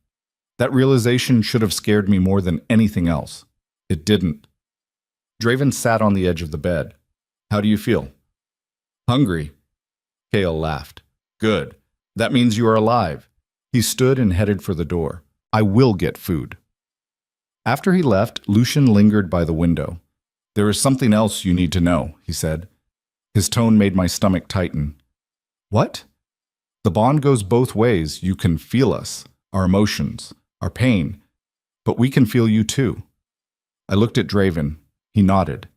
That realization should have scared me more than anything else. It didn't. Draven sat on the edge of the bed. How do you feel? Hungry. Kael laughed. Good. That means you are alive. He stood and headed for the door. I will get food. After he left, Lucien lingered by the window. There is something else you need to know, he said. His tone made my stomach tighten. What? The bond goes both ways. You can feel us, our emotions, our pain, but we can feel you too. I looked at Draven. He nodded.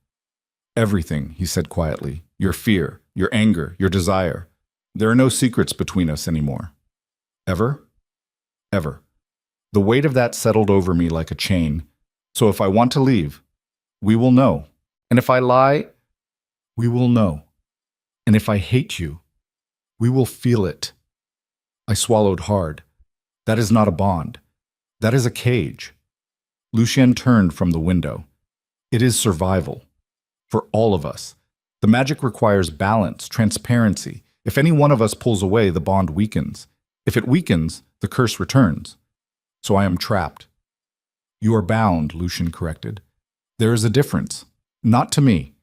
Everything, he said quietly. Your fear, your anger, your desire. There are no secrets between us anymore. Ever? Ever. The weight of that settled over me like a chain. So if I want to leave, we will know. And if I lie, we will know. And if I hate you, we will feel it. I swallowed hard. That is not a bond. That is a cage. Lucien turned from the window. It is survival. For all of us. The magic requires balance, transparency. If any one of us pulls away, the bond weakens. If it weakens, the curse returns. So I am trapped. You are bound, Lucien corrected. There is a difference. Not to me.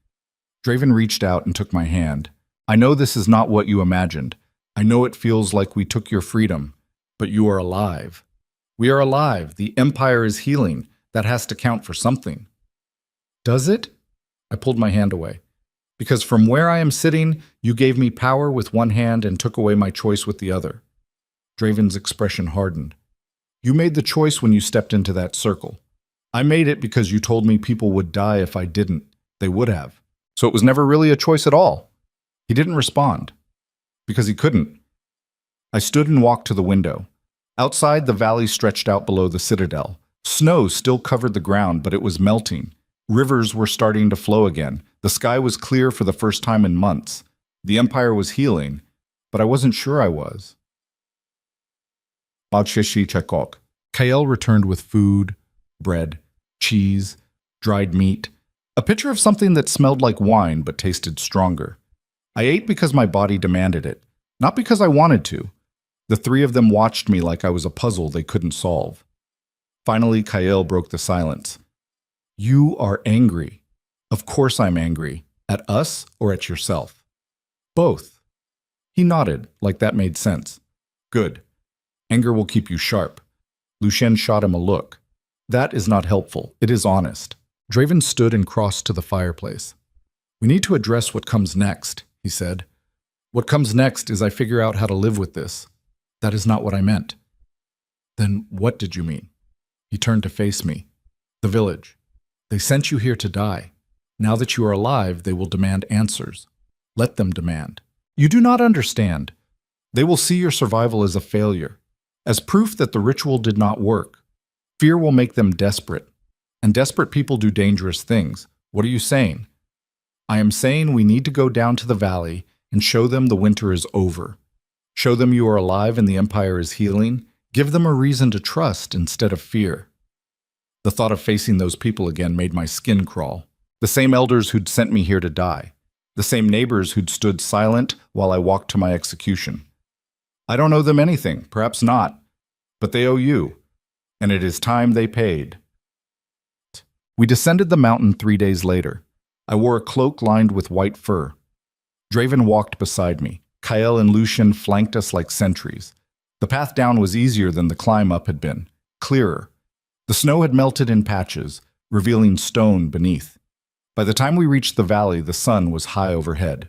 Draven reached out and took my hand. I know this is not what you imagined. I know it feels like we took your freedom. But you are alive. We are alive. The Empire is healing. That has to count for something. Does it? I pulled my hand away. Because from where I am sitting, you gave me power with one hand and took away my choice with the other. Draven's expression hardened. You made the choice when you stepped into that circle. I made it because you told me people would die if I didn't. They would have. So it was never really a choice at all. He didn't respond. Because he couldn't. I stood and walked to the window. Outside, the valley stretched out below the citadel. Snow still covered the ground, but it was melting. Rivers were starting to flow again. The sky was clear for the first time in months. The empire was healing, but I wasn't sure I was. Kael returned with food, bread, cheese, dried meat, a picture of something that smelled like wine but tasted stronger. I ate because my body demanded it, not because I wanted to. The three of them watched me like I was a puzzle they couldn't solve. Finally, Kael broke the silence. You are angry. Of course I'm angry. At us or at yourself? Both. He nodded, like that made sense. Good. Anger will keep you sharp. Lucien shot him a look. That is not helpful. It is honest. Draven stood and crossed to the fireplace. We need to address what comes next, he said. What comes next is I figure out how to live with this. That is not what I meant. Then what did you mean? He turned to face me. The village. They sent you here to die. Now that you are alive, they will demand answers. Let them demand. You do not understand. They will see your survival as a failure, as proof that the ritual did not work. Fear will make them desperate, and desperate people do dangerous things. What are you saying? I am saying we need to go down to the valley and show them the winter is over. Show them you are alive and the empire is healing. Give them a reason to trust instead of fear. The thought of facing those people again made my skin crawl. The same elders who'd sent me here to die. The same neighbors who'd stood silent while I walked to my execution. I don't owe them anything, perhaps not, but they owe you, and it is time they paid. We descended the mountain 3 days later. I wore a cloak lined with white fur. Draven walked beside me. Kael and Lucien flanked us like sentries. The path down was easier than the climb up had been, clearer. The snow had melted in patches, revealing stone beneath. By the time we reached the valley, the sun was high overhead.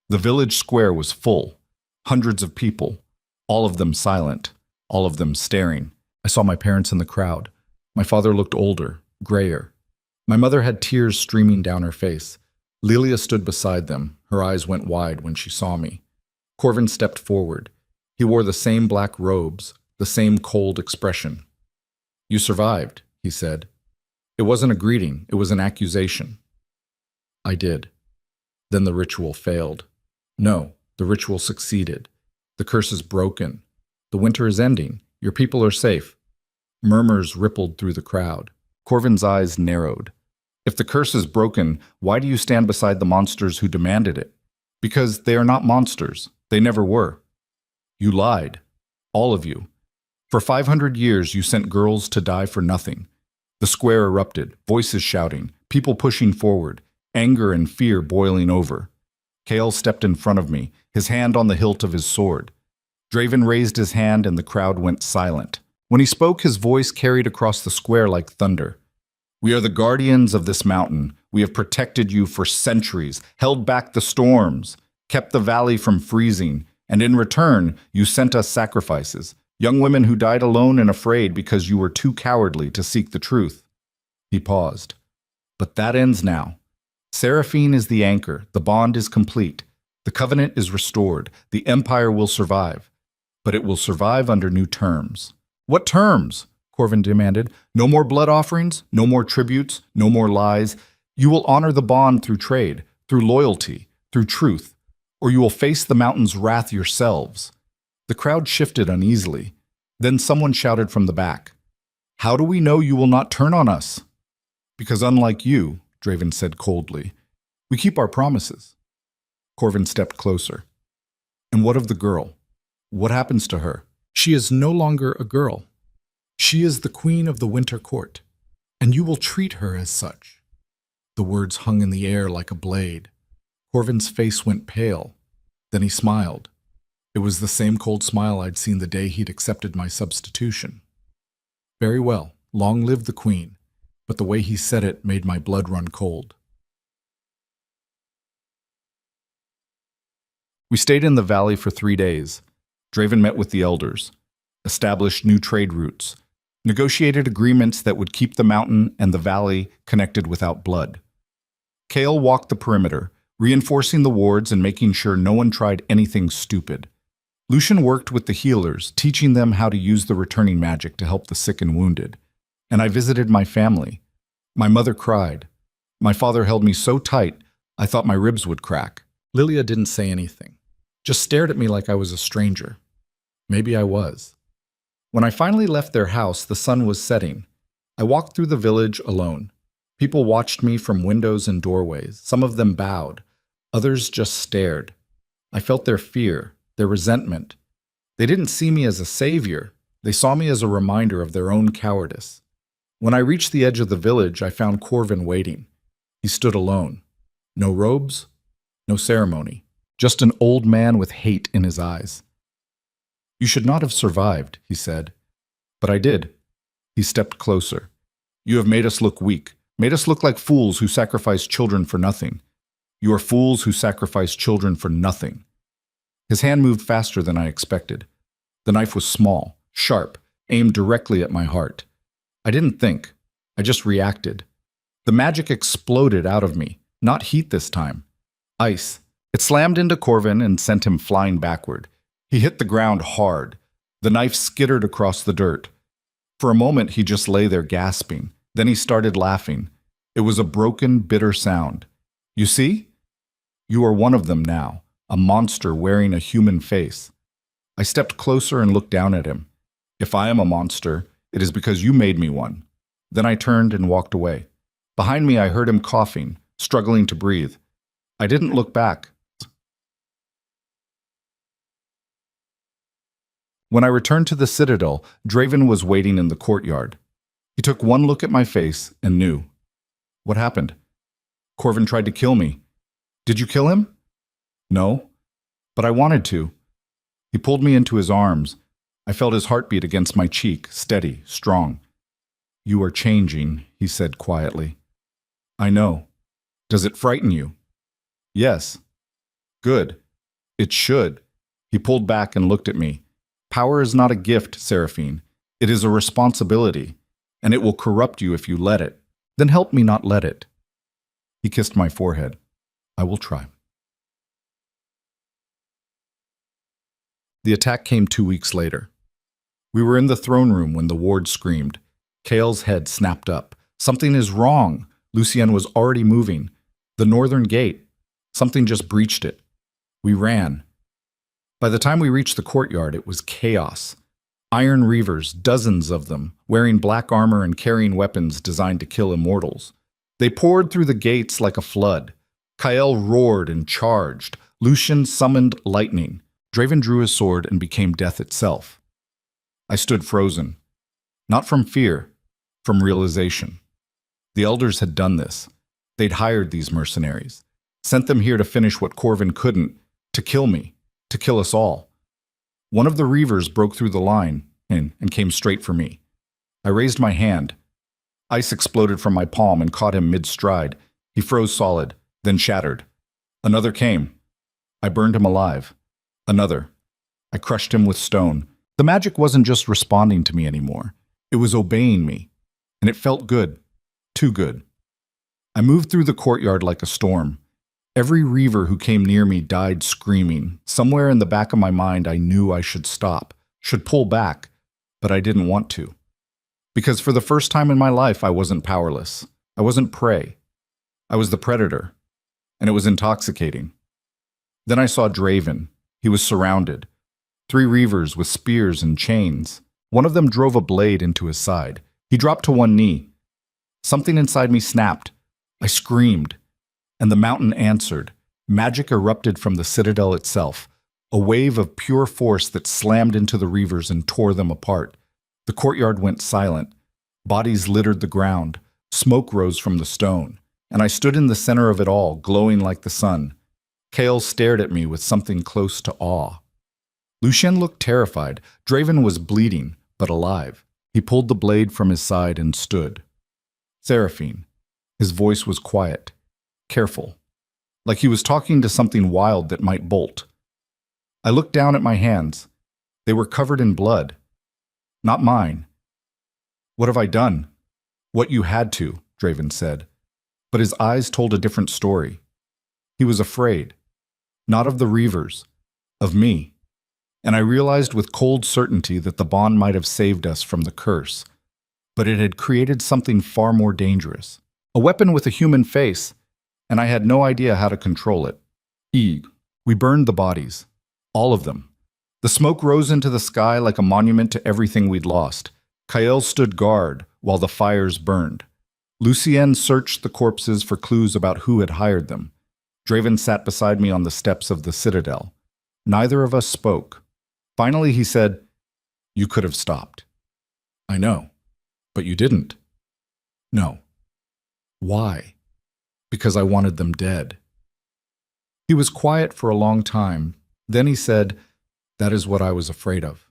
The village square was full. Hundreds of people, all of them silent, all of them staring. I saw my parents in the crowd. My father looked older, grayer. My mother had tears streaming down her face. Lilia stood beside them. Her eyes went wide when she saw me. Corvin stepped forward. He wore the same black robes, the same cold expression. You survived, he said. It wasn't a greeting, it was an accusation. I did. Then the ritual failed. No, the ritual succeeded. The curse is broken. The winter is ending. Your people are safe. Murmurs rippled through the crowd. Corvin's eyes narrowed. If the curse is broken, why do you stand beside the monsters who demanded it? Because they are not monsters. They never were. You lied. All of you. For 500 years, you sent girls to die for nothing. The square erupted, voices shouting, people pushing forward, anger and fear boiling over. Kael stepped in front of me, his hand on the hilt of his sword. Draven raised his hand and the crowd went silent. When he spoke, his voice carried across the square like thunder. We are the guardians of this mountain. We have protected you for centuries, held back the storms, kept the valley from freezing, and in return, you sent us sacrifices, young women who died alone and afraid because you were too cowardly to seek the truth. He paused. But that ends now. Seraphine is the anchor. The bond is complete. The covenant is restored. The empire will survive. But it will survive under new terms. What terms? Corvin demanded. No more blood offerings, no more tributes, no more lies. You will honor the bond through trade, through loyalty, through truth, or you will face the mountain's wrath yourselves. The crowd shifted uneasily. Then someone shouted from the back, How do we know you will not turn on us? Because unlike you, Draven said coldly, we keep our promises. Corvin stepped closer. And what of the girl? What happens to her? She is no longer a girl. She is the queen of the winter court, and you will treat her as such. The words hung in the air like a blade. Corvin's face went pale. Then he smiled. It was the same cold smile I'd seen the day he'd accepted my substitution. Very well, long live the queen, but the way he said it made my blood run cold. We stayed in the valley for 3 days. Draven met with the elders, established new trade routes, negotiated agreements that would keep the mountain and the valley connected without blood. Kale walked the perimeter, reinforcing the wards and making sure no one tried anything stupid. Lucian worked with the healers, teaching them how to use the returning magic to help the sick and wounded. And I visited my family. My mother cried. My father held me so tight, I thought my ribs would crack. Lilia didn't say anything, just stared at me like I was a stranger. Maybe I was. When I finally left their house, the sun was setting. I walked through the village alone. People watched me from windows and doorways. Some of them bowed. Others just stared. I felt their fear, their resentment. They didn't see me as a savior. They saw me as a reminder of their own cowardice. When I reached the edge of the village, I found Corvin waiting. He stood alone. No robes, no ceremony. Just an old man with hate in his eyes. "You should not have survived," he said. "But I did." He stepped closer. "You have made us look weak, made us look like fools who sacrifice children for nothing. You are fools who sacrifice children for nothing." His hand moved faster than I expected. The knife was small, sharp, aimed directly at my heart. I didn't think. I just reacted. The magic exploded out of me, not heat this time. Ice. It slammed into Corvin and sent him flying backward. He hit the ground hard. The knife skittered across the dirt. For a moment, he just lay there gasping. Then he started laughing. It was a broken, bitter sound. "You see? You are one of them now, a monster wearing a human face." I stepped closer and looked down at him. "If I am a monster, it is because you made me one." Then I turned and walked away. Behind me, I heard him coughing, struggling to breathe. I didn't look back. When I returned to the citadel, Draven was waiting in the courtyard. He took one look at my face and knew. "What happened?" "Corvin tried to kill me." "Did you kill him?" "No, but I wanted to." He pulled me into his arms. I felt his heartbeat against my cheek, steady, strong. "You are changing," he said quietly. "I know. Does it frighten you?" "Yes." "Good. It should." He pulled back and looked at me. "Power is not a gift, Seraphine. It is a responsibility, and it will corrupt you if you let it. Then help me not let it." He kissed my forehead. "I will try." The attack came 2 weeks later. We were in the throne room when the ward screamed. Kale's head snapped up. "Something is wrong." Lucienne was already moving. "The northern gate. Something just breached it." We ran. By the time we reached the courtyard, it was chaos. Iron Reavers, dozens of them, wearing black armor and carrying weapons designed to kill immortals. They poured through the gates like a flood. Kael roared and charged. Lucian summoned lightning. Draven drew his sword and became death itself. I stood frozen. Not from fear, from realization. The elders had done this. They'd hired these mercenaries, sent them here to finish what Corvin couldn't, to kill me, to kill us all. One of the Reavers broke through the line and came straight for me. I raised my hand. Ice exploded from my palm and caught him mid-stride. He froze solid, then shattered. Another came. I burned him alive. Another. I crushed him with stone. The magic wasn't just responding to me anymore. It was obeying me. And it felt good. Too good. I moved through the courtyard like a storm. Every Reaver who came near me died screaming. Somewhere in the back of my mind, I knew I should stop, should pull back, but I didn't want to. Because for the first time in my life, I wasn't powerless. I wasn't prey. I was the predator. And it was intoxicating. Then I saw Draven. He was surrounded. 3 Reavers with spears and chains. One of them drove a blade into his side. He dropped to one knee. Something inside me snapped. I screamed. And the mountain answered. Magic erupted from the citadel itself, a wave of pure force that slammed into the Reavers and tore them apart. The courtyard went silent. Bodies littered the ground. Smoke rose from the stone. And I stood in the center of it all, glowing like the sun. Kale stared at me with something close to awe. Lucien looked terrified. Draven was bleeding, but alive. He pulled the blade from his side and stood. Seraphine. His voice was quiet. Careful, like he was talking to something wild that might bolt. I looked down at my hands. They were covered in blood. Not mine. What have I done? What you had to, Draven said. But his eyes told a different story. He was afraid. Not of the Reavers. Of me. And I realized with cold certainty that the bond might have saved us from the curse. But it had created something far more dangerous. A weapon with a human face, and I had no idea how to control it. We burned the bodies. All of them. The smoke rose into the sky like a monument to everything we'd lost. Kael stood guard while the fires burned. Lucienne searched the corpses for clues about who had hired them. Draven sat beside me on the steps of the citadel. Neither of us spoke. Finally he said, "You could have stopped." "I know, but you didn't." "No." "Why?" "Because I wanted them dead." He was quiet for a long time. Then he said, "That is what I was afraid of."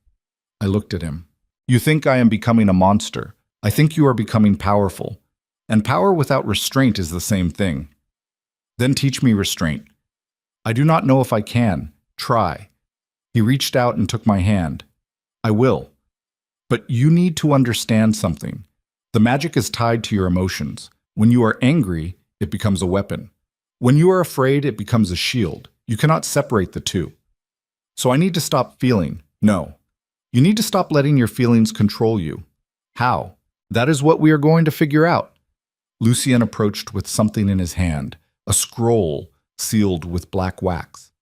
I looked at him. "You think I am becoming a monster. I think you are becoming powerful. And power without restraint is the same thing. Then teach me restraint." "I do not know if I can. Try." He reached out and took my hand. "I will. But you need to understand something. The magic is tied to your emotions. When you are angry, it becomes a weapon. When you are afraid, it becomes a shield. You cannot separate the two. So I need to stop feeling. No. You need to stop letting your feelings control you. How? That is what we are going to figure out." Lucien approached with something in his hand, a scroll sealed with black wax.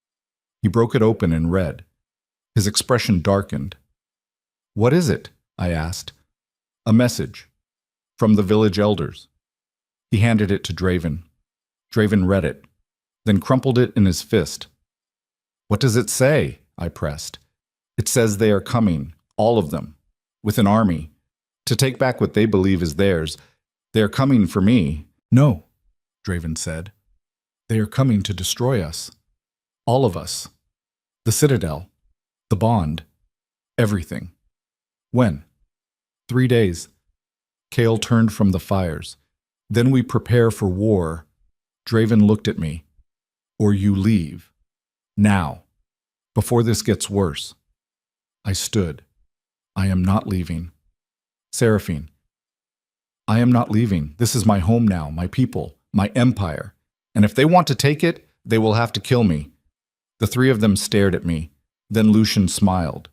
He broke it open and read. His expression darkened. "What is it?" I asked. "A message. From the village elders." He handed it to Draven. Draven read it, then crumpled it in his fist. "What does it say?" I pressed. "It says they are coming, all of them, with an army, to take back what they believe is theirs. They are coming for me." "No," Draven said. "They are coming to destroy us. All of us. The Citadel. The Bond. Everything." "When?" 3 days. Kael turned from the fires. "Then we prepare for war." Draven looked at me. "Or you leave. Now. Before this gets worse." I stood. "I am not leaving." "Seraphine." "I am not leaving. This is my home now, my people, my empire. And if they want to take it, they will have to kill me." The three of them stared at me. Then Lucian smiled.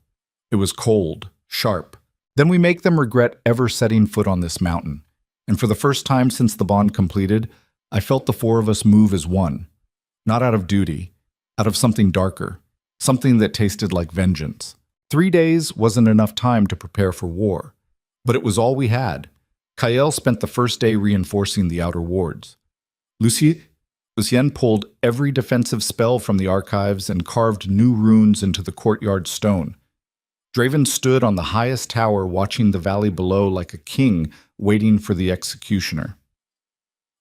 It was cold, sharp. "Then we make them regret ever setting foot on this mountain." And for the first time since the bond completed, I felt the four of us move as one. Not out of duty, out of something darker, something that tasted like vengeance. 3 days wasn't enough time to prepare for war. But it was all we had. Kael spent the first day reinforcing the outer wards. Lucien pulled every defensive spell from the archives and carved new runes into the courtyard stone. Draven stood on the highest tower watching the valley below like a king waiting for the executioner.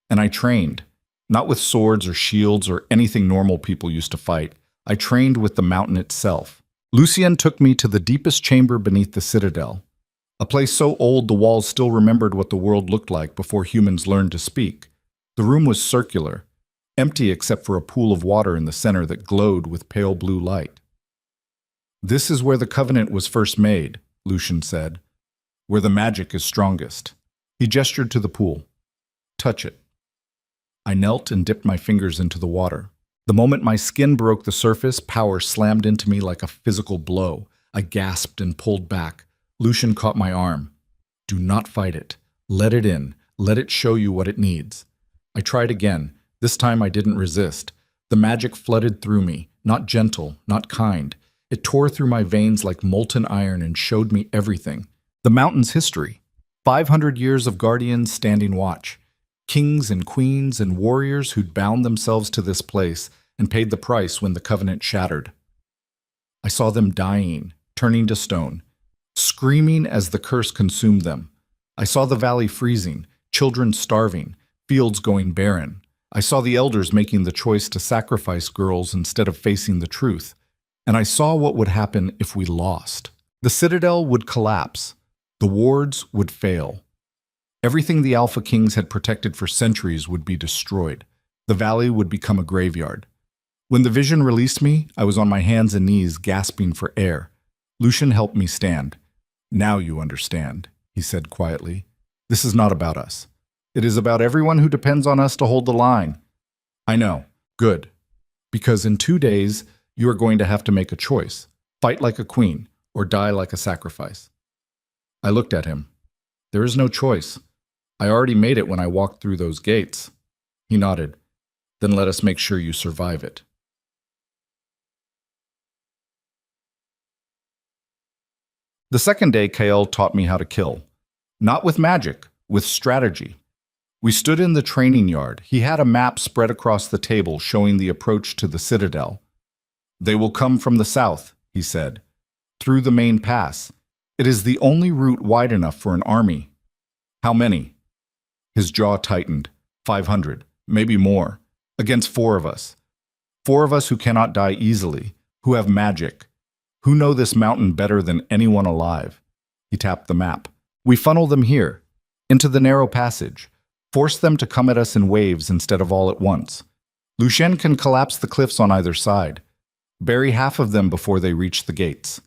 And I trained, not with swords or shields or anything normal people used to fight. I trained with the mountain itself. Lucien took me to the deepest chamber beneath the citadel, a place so old the walls still remembered what the world looked like before humans learned to speak. The room was circular, empty except for a pool of water in the center that glowed with pale blue light. "This is where the covenant was first made," Lucian said, "where the magic is strongest." He gestured to the pool. "Touch it." I knelt and dipped my fingers into the water. The moment my skin broke the surface, power slammed into me like a physical blow. I gasped and pulled back. Lucian caught my arm. "Do not fight it. Let it in. Let it show you what it needs." I tried again. This time I didn't resist. The magic flooded through me, not gentle, not kind. It tore through my veins like molten iron and showed me everything. The mountain's history. 500 years of guardians standing watch. Kings and queens and warriors who'd bound themselves to this place and paid the price when the covenant shattered. I saw them dying, turning to stone, screaming as the curse consumed them. I saw the valley freezing, children starving, fields going barren. I saw the elders making the choice to sacrifice girls instead of facing the truth. And I saw what would happen if we lost. The citadel would collapse. The wards would fail. Everything the Alpha Kings had protected for centuries would be destroyed. The valley would become a graveyard. When the vision released me, I was on my hands and knees gasping for air. Lucian helped me stand. "Now you understand," he said quietly. This is not about us. It is about everyone who depends on us to hold the line. I know. Good. Because in 2 days, you are going to have to make a choice. Fight like a queen or die like a sacrifice. I looked at him. There is no choice. I already made it when I walked through those gates. He nodded. Then let us make sure you survive it. The second day, Kael taught me how to kill. Not with magic, with strategy. We stood in the training yard. He had a map spread across the table showing the approach to the citadel. They will come from the south, he said, through the main pass. It is the only route wide enough for an army. How many? His jaw tightened. 500, maybe more, against 4 of us. 4 of us who cannot die easily, who have magic, who know this mountain better than anyone alive. He tapped the map. We funnel them here, into the narrow passage, force them to come at us in waves instead of all at once. Lucien can collapse the cliffs on either side, bury half of them before they reach the gates.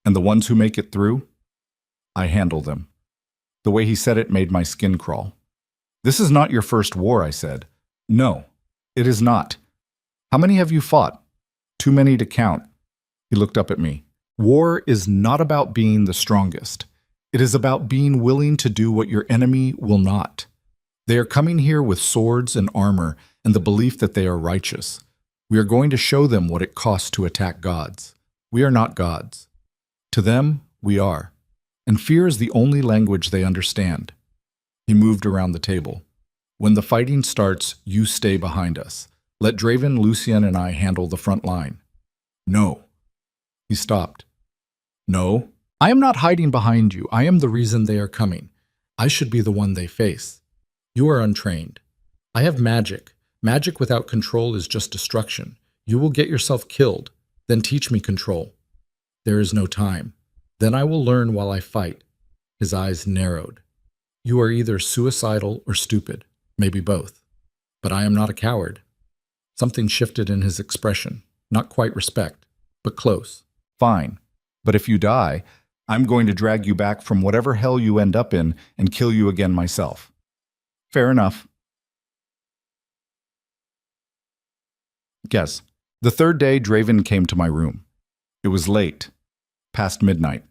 And the ones who make it through, I handle them. The way he said it made my skin crawl. This is not your first war, I said. No, it is not. How many have you fought? Too many to count. He looked up at me. War is not about being the strongest. It is about being willing to do what your enemy will not. They are coming here with swords and armor and the belief that they are righteous. We are going to show them what it costs to attack gods. We are not gods. To them, we are. And fear is the only language they understand. He moved around the table. When the fighting starts, you stay behind us. Let Draven, Lucien, and I handle the front line. No. He stopped. No. I am not hiding behind you. I am the reason they are coming. I should be the one they face. You are untrained. I have magic. Magic without control is just destruction. You will get yourself killed. Then teach me control. There is no time. Then I will learn while I fight. His eyes narrowed. You are either suicidal or stupid, maybe both. But I am not a coward. Something shifted in his expression. Not quite respect, but close. Fine. But if you die, I'm going to drag you back from whatever hell you end up in and kill you again myself. Fair enough. Guess. The third day, Draven came to my room. It was late, past midnight.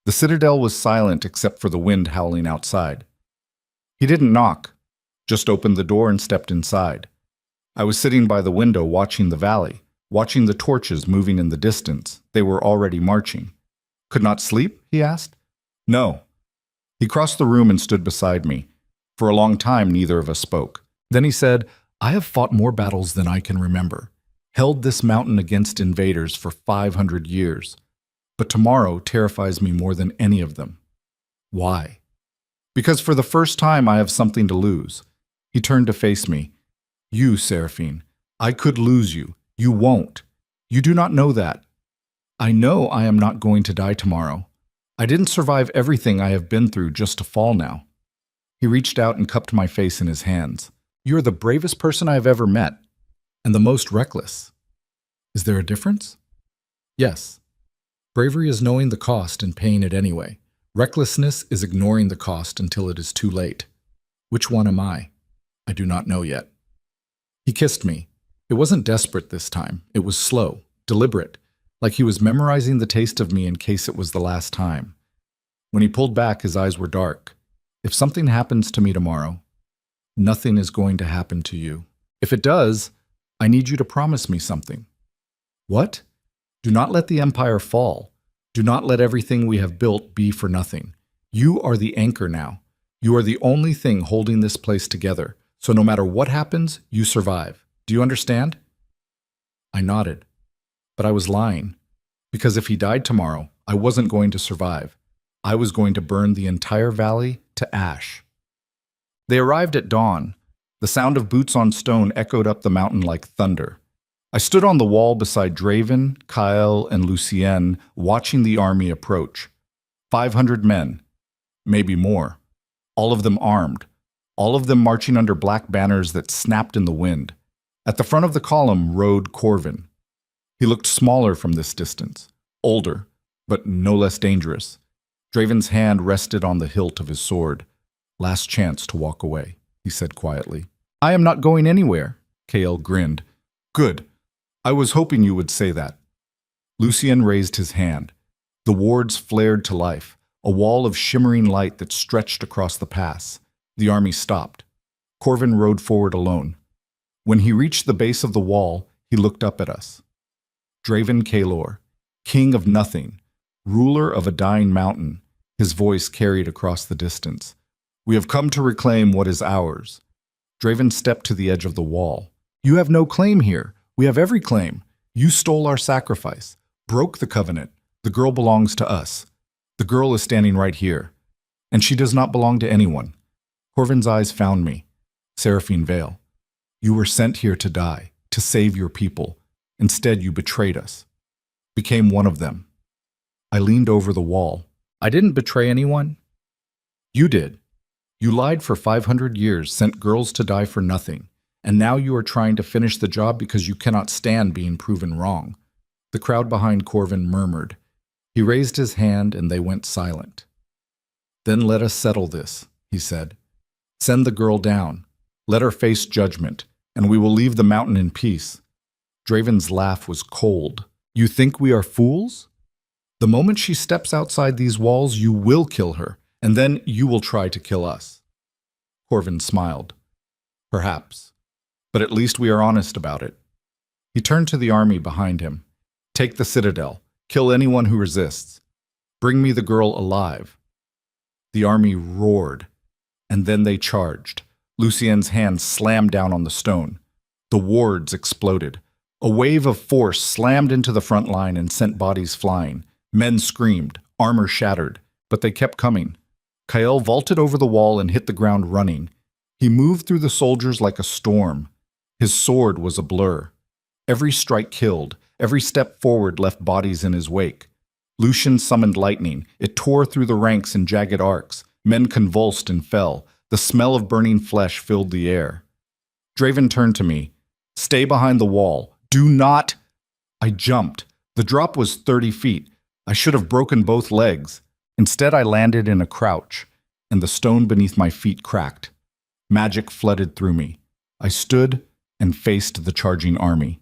The citadel was silent except for the wind howling outside. He didn't knock, just opened the door and stepped inside. I was sitting by the window watching the valley, watching the torches moving in the distance. They were already marching. Could not sleep? He asked. No. He crossed the room and stood beside me. For a long time, neither of us spoke. Then he said, I have fought more battles than I can remember, held this mountain against invaders for 500 years. But tomorrow terrifies me more than any of them. Why? Because for the first time I have something to lose. He turned to face me. You, Seraphine, I could lose you. You won't. You do not know that. I know I am not going to die tomorrow. I didn't survive everything I have been through just to fall now. He reached out and cupped my face in his hands. You are the bravest person I have ever met, and the most reckless. Is there a difference? Yes. Bravery is knowing the cost and paying it anyway. Recklessness is ignoring the cost until it is too late. Which one am I? I do not know yet. He kissed me. It wasn't desperate this time. It was slow, deliberate, like he was memorizing the taste of me in case it was the last time. When he pulled back, his eyes were dark. If something happens to me tomorrow, nothing is going to happen to you. If it does, I need you to promise me something. What? Do not let the empire fall. Do not let everything we have built be for nothing. You are the anchor now. You are the only thing holding this place together. So no matter what happens, you survive. Do you understand? I nodded. But I was lying. Because if he died tomorrow, I wasn't going to survive. I was going to burn the entire valley to ash. They arrived at dawn. The sound of boots on stone echoed up the mountain like thunder. I stood on the wall beside Draven, Kyle, and Lucien, watching the army approach. 500 men, maybe more. All of them armed. All of them marching under black banners that snapped in the wind. At the front of the column rode Corvin. He looked smaller from this distance, older, but no less dangerous. Draven's hand rested on the hilt of his sword. Last chance to walk away, he said quietly. I am not going anywhere, Kael grinned. Good. I was hoping you would say that. Lucien raised his hand. The wards flared to life, a wall of shimmering light that stretched across the pass. The army stopped. Corvin rode forward alone. When he reached the base of the wall, he looked up at us. Draven Kaelor, king of nothing, ruler of a dying mountain, his voice carried across the distance. We have come to reclaim what is ours. Draven stepped to the edge of the wall. You have no claim here. We have every claim. You stole our sacrifice, broke the covenant. The girl belongs to us. The girl is standing right here, and she does not belong to anyone. Corvin's eyes found me. Seraphine Vale. You were sent here to die, to save your people. Instead, you betrayed us. Became one of them. I leaned over the wall. I didn't betray anyone. You did. You lied for 500 years, sent girls to die for nothing, and now you are trying to finish the job because you cannot stand being proven wrong. The crowd behind Corvin murmured. He raised his hand and they went silent. Then let us settle this, he said. Send the girl down. Let her face judgment, and we will leave the mountain in peace. Draven's laugh was cold. You think we are fools? The moment she steps outside these walls, you will kill her, and then you will try to kill us. Corvin smiled. Perhaps. But at least we are honest about it. He turned to the army behind him. Take the citadel. Kill anyone who resists. Bring me the girl alive. The army roared, and then they charged. Lucien's hand slammed down on the stone. The wards exploded. A wave of force slammed into the front line and sent bodies flying. Men screamed, armor shattered, but they kept coming. Kael vaulted over the wall and hit the ground running. He moved through the soldiers like a storm. His sword was a blur. Every strike killed. Every step forward left bodies in his wake. Lucian summoned lightning. It tore through the ranks in jagged arcs. Men convulsed and fell. The smell of burning flesh filled the air. Draven turned to me. Stay behind the wall. Do not. I jumped. The drop was 30 feet. I should have broken both legs. Instead, I landed in a crouch, and the stone beneath my feet cracked. Magic flooded through me. I stood and faced the charging army.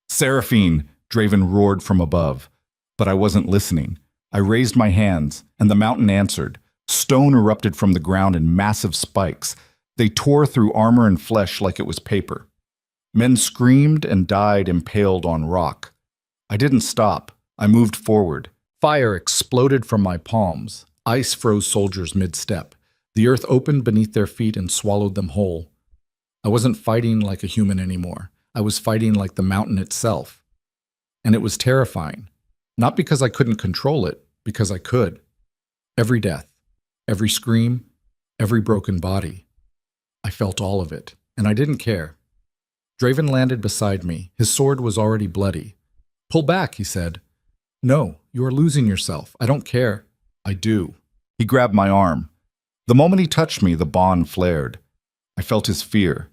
Seraphine, Draven roared from above. But I wasn't listening. I raised my hands, and the mountain answered. Stone erupted from the ground in massive spikes. They tore through armor and flesh like it was paper. Men screamed and died impaled on rock. I didn't stop. I moved forward. Fire exploded from my palms. Ice froze soldiers mid-step. The earth opened beneath their feet and swallowed them whole. I wasn't fighting like a human anymore. I was fighting like the mountain itself. And it was terrifying. Not because I couldn't control it, because I could. Every death, every scream, every broken body. I felt all of it, and I didn't care. Draven landed beside me. His sword was already bloody. Pull back, he said. No, you are losing yourself. I don't care. I do. He grabbed my arm. The moment he touched me, the bond flared. I felt his fear,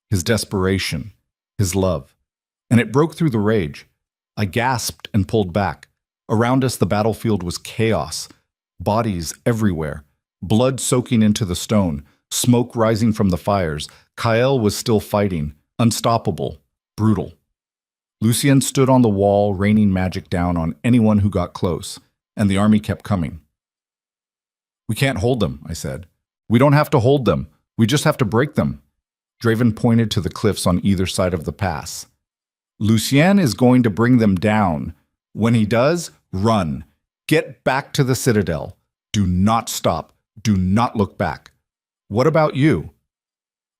his desperation, his love, and it broke through the rage. I gasped and pulled back. Around us, the battlefield was chaos. Bodies everywhere, blood soaking into the stone, smoke rising from the fires. Kael was still fighting, unstoppable, brutal. Lucien stood on the wall, raining magic down on anyone who got close, and the army kept coming. We can't hold them, I said. We don't have to hold them. We just have to break them. Draven pointed to the cliffs on either side of the pass. Lucien is going to bring them down. When he does, run. Get back to the citadel. Do not stop. Do not look back. What about you?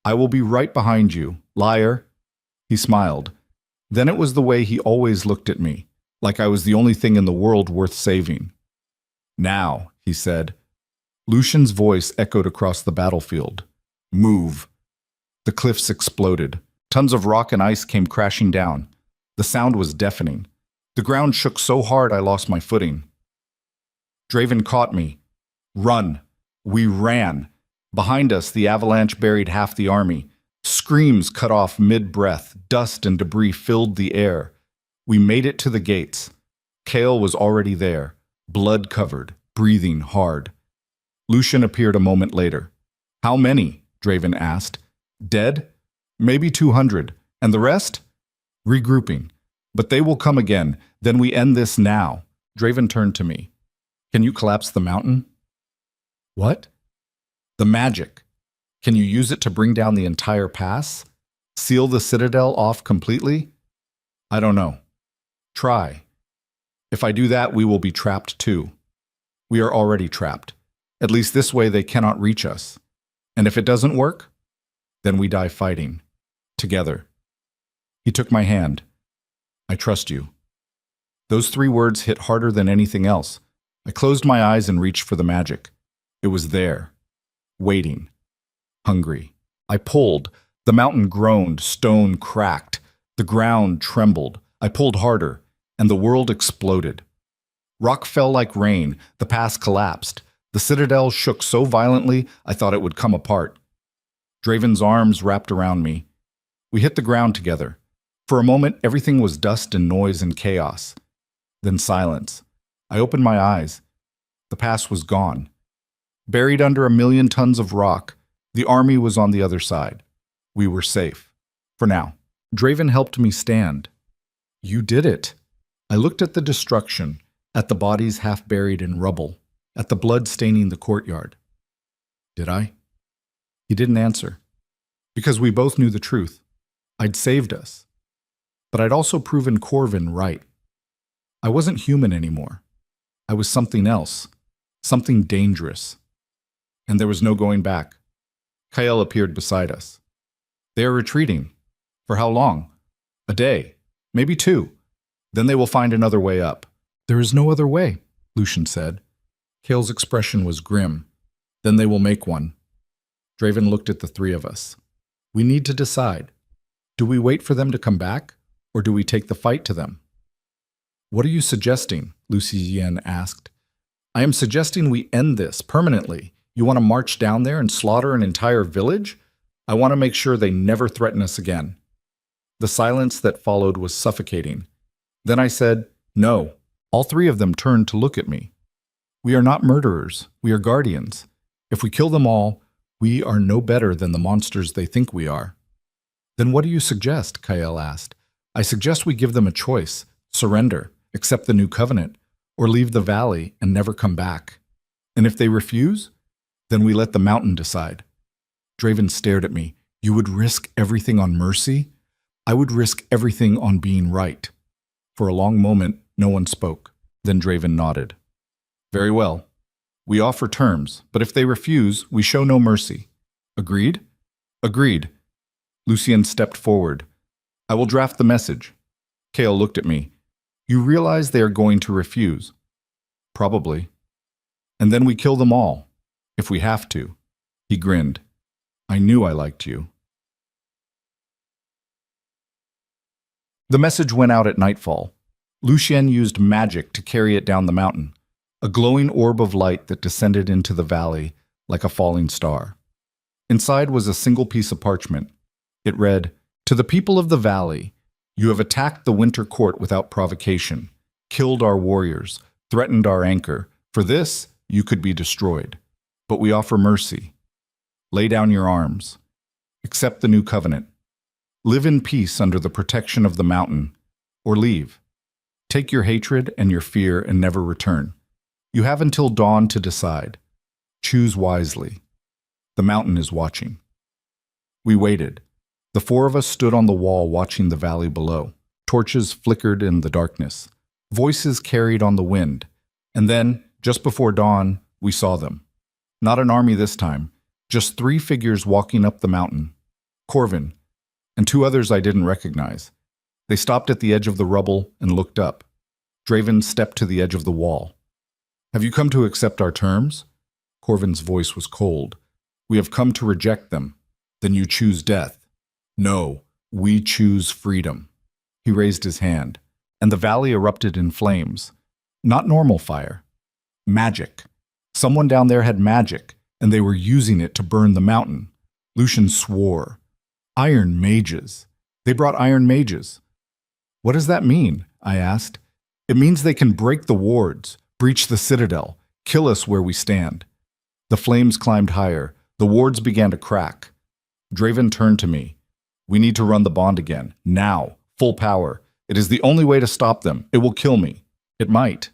I will be right behind you, liar. He smiled. Then it was the way he always looked at me, like I was the only thing in the world worth saving. Now, he said. Lucian's voice echoed across the battlefield. Move. The cliffs exploded. Tons of rock and ice came crashing down. The sound was deafening. The ground shook so hard I lost my footing. Draven caught me. Run. We ran. Behind us, the avalanche buried half the army. Screams cut off mid-breath. Dust and debris filled the air. We made it to the gates. Kael was already there, blood-covered, breathing hard. Lucian appeared a moment later. "How many?" Draven asked. "Dead? Maybe 200. And the rest?" "Regrouping. But they will come again. Then we end this now." Draven turned to me. "Can you collapse the mountain?" "What?" "The magic. Can you use it to bring down the entire pass? Seal the citadel off completely?" "I don't know." "Try. If I do that, we will be trapped too. We are already trapped. At least this way they cannot reach us. And if it doesn't work, then we die fighting. Together." He took my hand. "I trust you." Those 3 words hit harder than anything else. I closed my eyes and reached for the magic. It was there, waiting, hungry. I pulled. The mountain groaned, stone cracked. The ground trembled. I pulled harder, and the world exploded. Rock fell like rain. The pass collapsed. The citadel shook so violently I thought it would come apart. Draven's arms wrapped around me. We hit the ground together. For a moment, everything was dust and noise and chaos. Then silence. I opened my eyes. The pass was gone. Buried under 1,000,000 tons of rock, the army was on the other side. We were safe. For now. Draven helped me stand. "You did it." I looked at the destruction, at the bodies half buried in rubble, at the blood staining the courtyard. "Did I?" He didn't answer. Because we both knew the truth. I'd saved us. But I'd also proven Corvin right. I wasn't human anymore. I was something else. Something dangerous. And there was no going back. Kael appeared beside us. "They are retreating. For how long? A day. Maybe 2. Then they will find another way up." "There is no other way," Lucian said. Kael's expression was grim. "Then they will make one." Draven looked at the 3 of us. "We need to decide. Do we wait for them to come back, or do we take the fight to them?" "What are you suggesting?" Lucien asked. "I am suggesting we end this permanently. You want to march down there and slaughter an entire village? I want to make sure they never threaten us again." The silence that followed was suffocating. Then I said, "No." All 3 of them turned to look at me. "We are not murderers. We are guardians. If we kill them all, we are no better than the monsters they think we are." "Then what do you suggest?" Kael asked. "I suggest we give them a choice. Surrender, accept the new covenant, or leave the valley and never come back. And if they refuse, then we let the mountain decide." Draven stared at me. "You would risk everything on mercy?" "I would risk everything on being right." For a long moment, no one spoke. Then Draven nodded. "Very well. We offer terms, but if they refuse, we show no mercy. Agreed?" "Agreed." Lucien stepped forward. "I will draft the message." Kael looked at me. "You realize they are going to refuse?" "Probably." "And then we kill them all, if we have to." He grinned. "I knew I liked you." The message went out at nightfall. Lucien used magic to carry it down the mountain, a glowing orb of light that descended into the valley like a falling star. Inside was a single piece of parchment. It read, "To the people of the valley, you have attacked the winter court without provocation, killed our warriors, threatened our anchor. For this, you could be destroyed. But we offer mercy. Lay down your arms. Accept the new covenant. Live in peace under the protection of the mountain, or leave. Take your hatred and your fear and never return. You have until dawn to decide. Choose wisely. The mountain is watching." We waited. The 4 of us stood on the wall watching the valley below. Torches flickered in the darkness. Voices carried on the wind. And then, just before dawn, we saw them. Not an army this time, just 3 figures walking up the mountain. Corvin, and 2 others I didn't recognize. They stopped at the edge of the rubble and looked up. Draven stepped to the edge of the wall. "Have you come to accept our terms?" Corvin's voice was cold. "We have come to reject them. Then you choose death." "No, we choose freedom." He raised his hand, and the valley erupted in flames. Not normal fire. Magic. Someone down there had magic, and they were using it to burn the mountain. Lucian swore. Iron mages. They brought iron mages. "What does that mean?" I asked. "It means they can break the wards, breach the citadel, Kill us where we stand. The flames climbed higher. The wards began to crack. Draven turned to me. We need to run the bond again. Now. Full power. It is the only way to stop them. It will kill me. It might.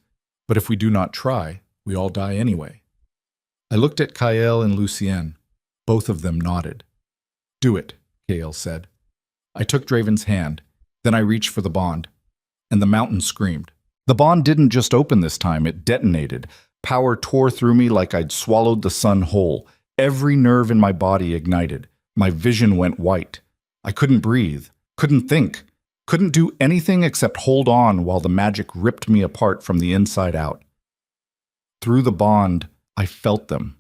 But if we do not try, we all die anyway. I looked at Kael and Lucien. Both of them nodded. Do it, Kael said. I took Draven's hand. Then I reached for the bond. And the mountain screamed. The bond didn't just open this time, it detonated. Power tore through me like I'd swallowed the sun whole. Every nerve in my body ignited. My vision went white. I couldn't breathe, couldn't think, couldn't do anything except hold on while the magic ripped me apart from the inside out. Through the bond, I felt them.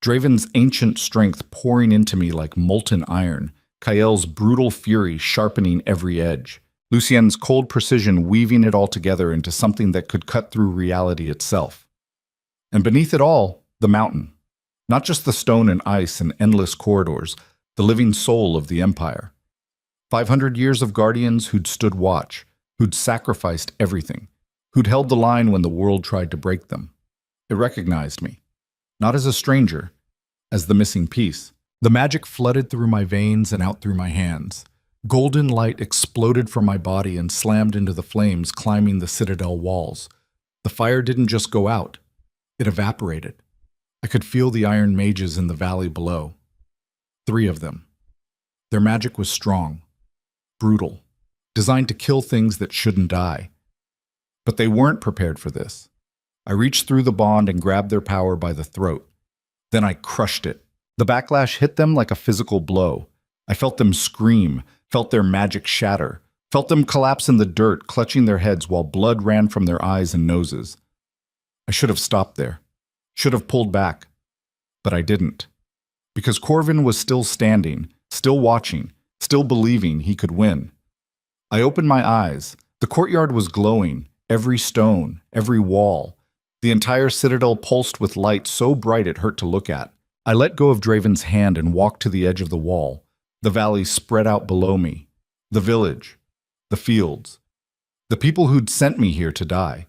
Draven's ancient strength pouring into me like molten iron, Kael's brutal fury sharpening every edge, Lucien's cold precision weaving it all together into something that could cut through reality itself. And beneath it all, the mountain. Not just the stone and ice and endless corridors, the living soul of the Empire. 500 years of guardians who'd stood watch, who'd sacrificed everything, who'd held the line when the world tried to break them. It recognized me, not as a stranger, as the missing piece. The magic flooded through my veins and out through my hands. Golden light exploded from my body and slammed into the flames climbing the citadel walls. The fire didn't just go out, it evaporated. I could feel the iron mages in the valley below. 3 of them. Their magic was strong, brutal, designed to kill things that shouldn't die. But they weren't prepared for this. I reached through the bond and grabbed their power by the throat. Then I crushed it. The backlash hit them like a physical blow. I felt them scream, felt their magic shatter, felt them collapse in the dirt, clutching their heads while blood ran from their eyes and noses. I should have stopped there, should have pulled back, but I didn't. Because Corvin was still standing, still watching, still believing he could win. I opened my eyes. The courtyard was glowing, every stone, every wall. The entire citadel pulsed with light so bright it hurt to look at. I let go of Draven's hand and walked to the edge of the wall. The valley spread out below me. The village. The fields. The people who'd sent me here to die.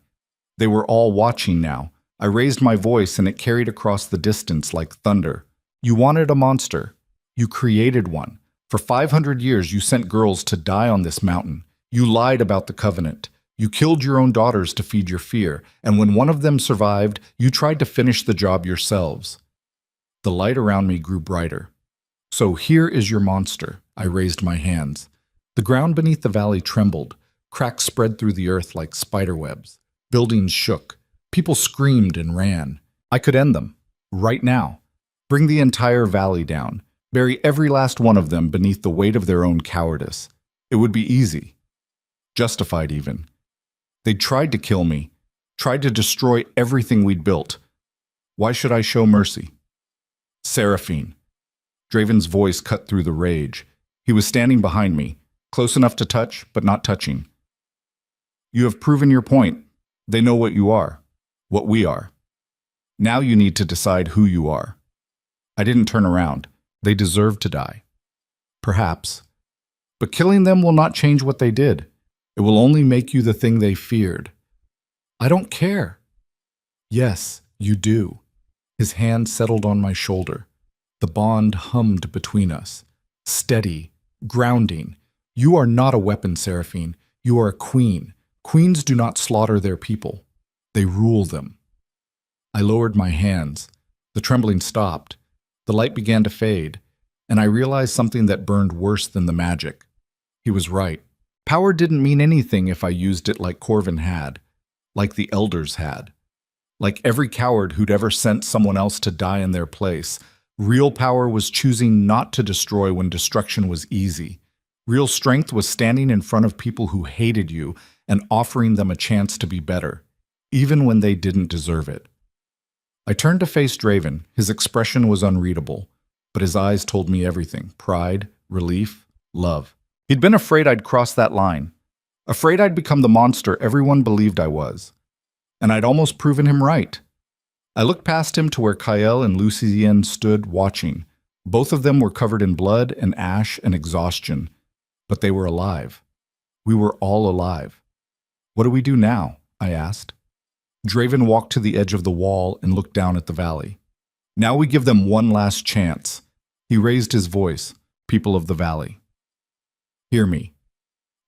They were all watching now. I raised my voice and it carried across the distance like thunder. You wanted a monster. You created one. For 500 years you sent girls to die on this mountain. You lied about the covenant. You killed your own daughters to feed your fear. And when one of them survived, you tried to finish the job yourselves. The light around me grew brighter. So here is your monster. I raised my hands. The ground beneath the valley trembled. Cracks spread through the earth like spiderwebs. Buildings shook. People screamed and ran. I could end them. Right now. Bring the entire valley down. Bury every last one of them beneath the weight of their own cowardice. It would be easy. Justified even. They tried to kill me. Tried to destroy everything we'd built. Why should I show mercy? Seraphine. Draven's voice cut through the rage. He was standing behind me, close enough to touch, but not touching. You have proven your point. They know what you are, what we are. Now you need to decide who you are. I didn't turn around. They deserve to die. Perhaps. But killing them will not change what they did. It will only make you the thing they feared. I don't care. Yes, you do. His hand settled on my shoulder. The bond hummed between us. Steady, grounding. You are not a weapon, Seraphine. You are a queen. Queens do not slaughter their people. They rule them. I lowered my hands. The trembling stopped. The light began to fade, and I realized something that burned worse than the magic. He was right. Power didn't mean anything if I used it like Corvin had, like the elders had, like every coward who'd ever sent someone else to die in their place. Real power was choosing not to destroy when destruction was easy. Real strength was standing in front of people who hated you and offering them a chance to be better, even when they didn't deserve it. I turned to face Draven. His expression was unreadable, but his eyes told me everything: pride, relief, love. He'd been afraid I'd cross that line, afraid I'd become the monster everyone believed I was. And I'd almost proven him right. I looked past him to where Kael and Lucien stood watching. Both of them were covered in blood and ash and exhaustion, but they were alive. We were all alive. What do we do now? I asked. Draven walked to the edge of the wall and looked down at the valley. Now we give them one last chance. He raised his voice. People of the valley, hear me.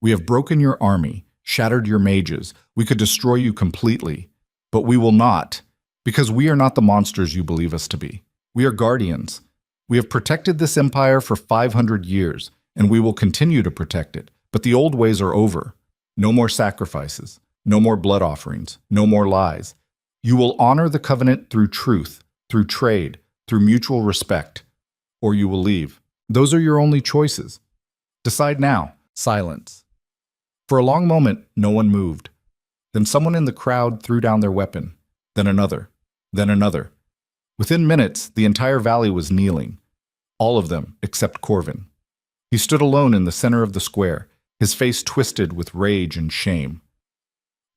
We have broken your army, shattered your mages. We could destroy you completely, but we will not, because we are not the monsters you believe us to be. We are guardians. We have protected this empire for 500 years, and we will continue to protect it. But the old ways are over. No more sacrifices, no more blood offerings, no more lies. You will honor the covenant through truth, through trade, through mutual respect, or you will leave. Those are your only choices. Decide now. Silence. For a long moment, no one moved. Then someone in the crowd threw down their weapon. Then another. Then another. Within minutes, the entire valley was kneeling. All of them, except Corvin. He stood alone in the center of the square, his face twisted with rage and shame.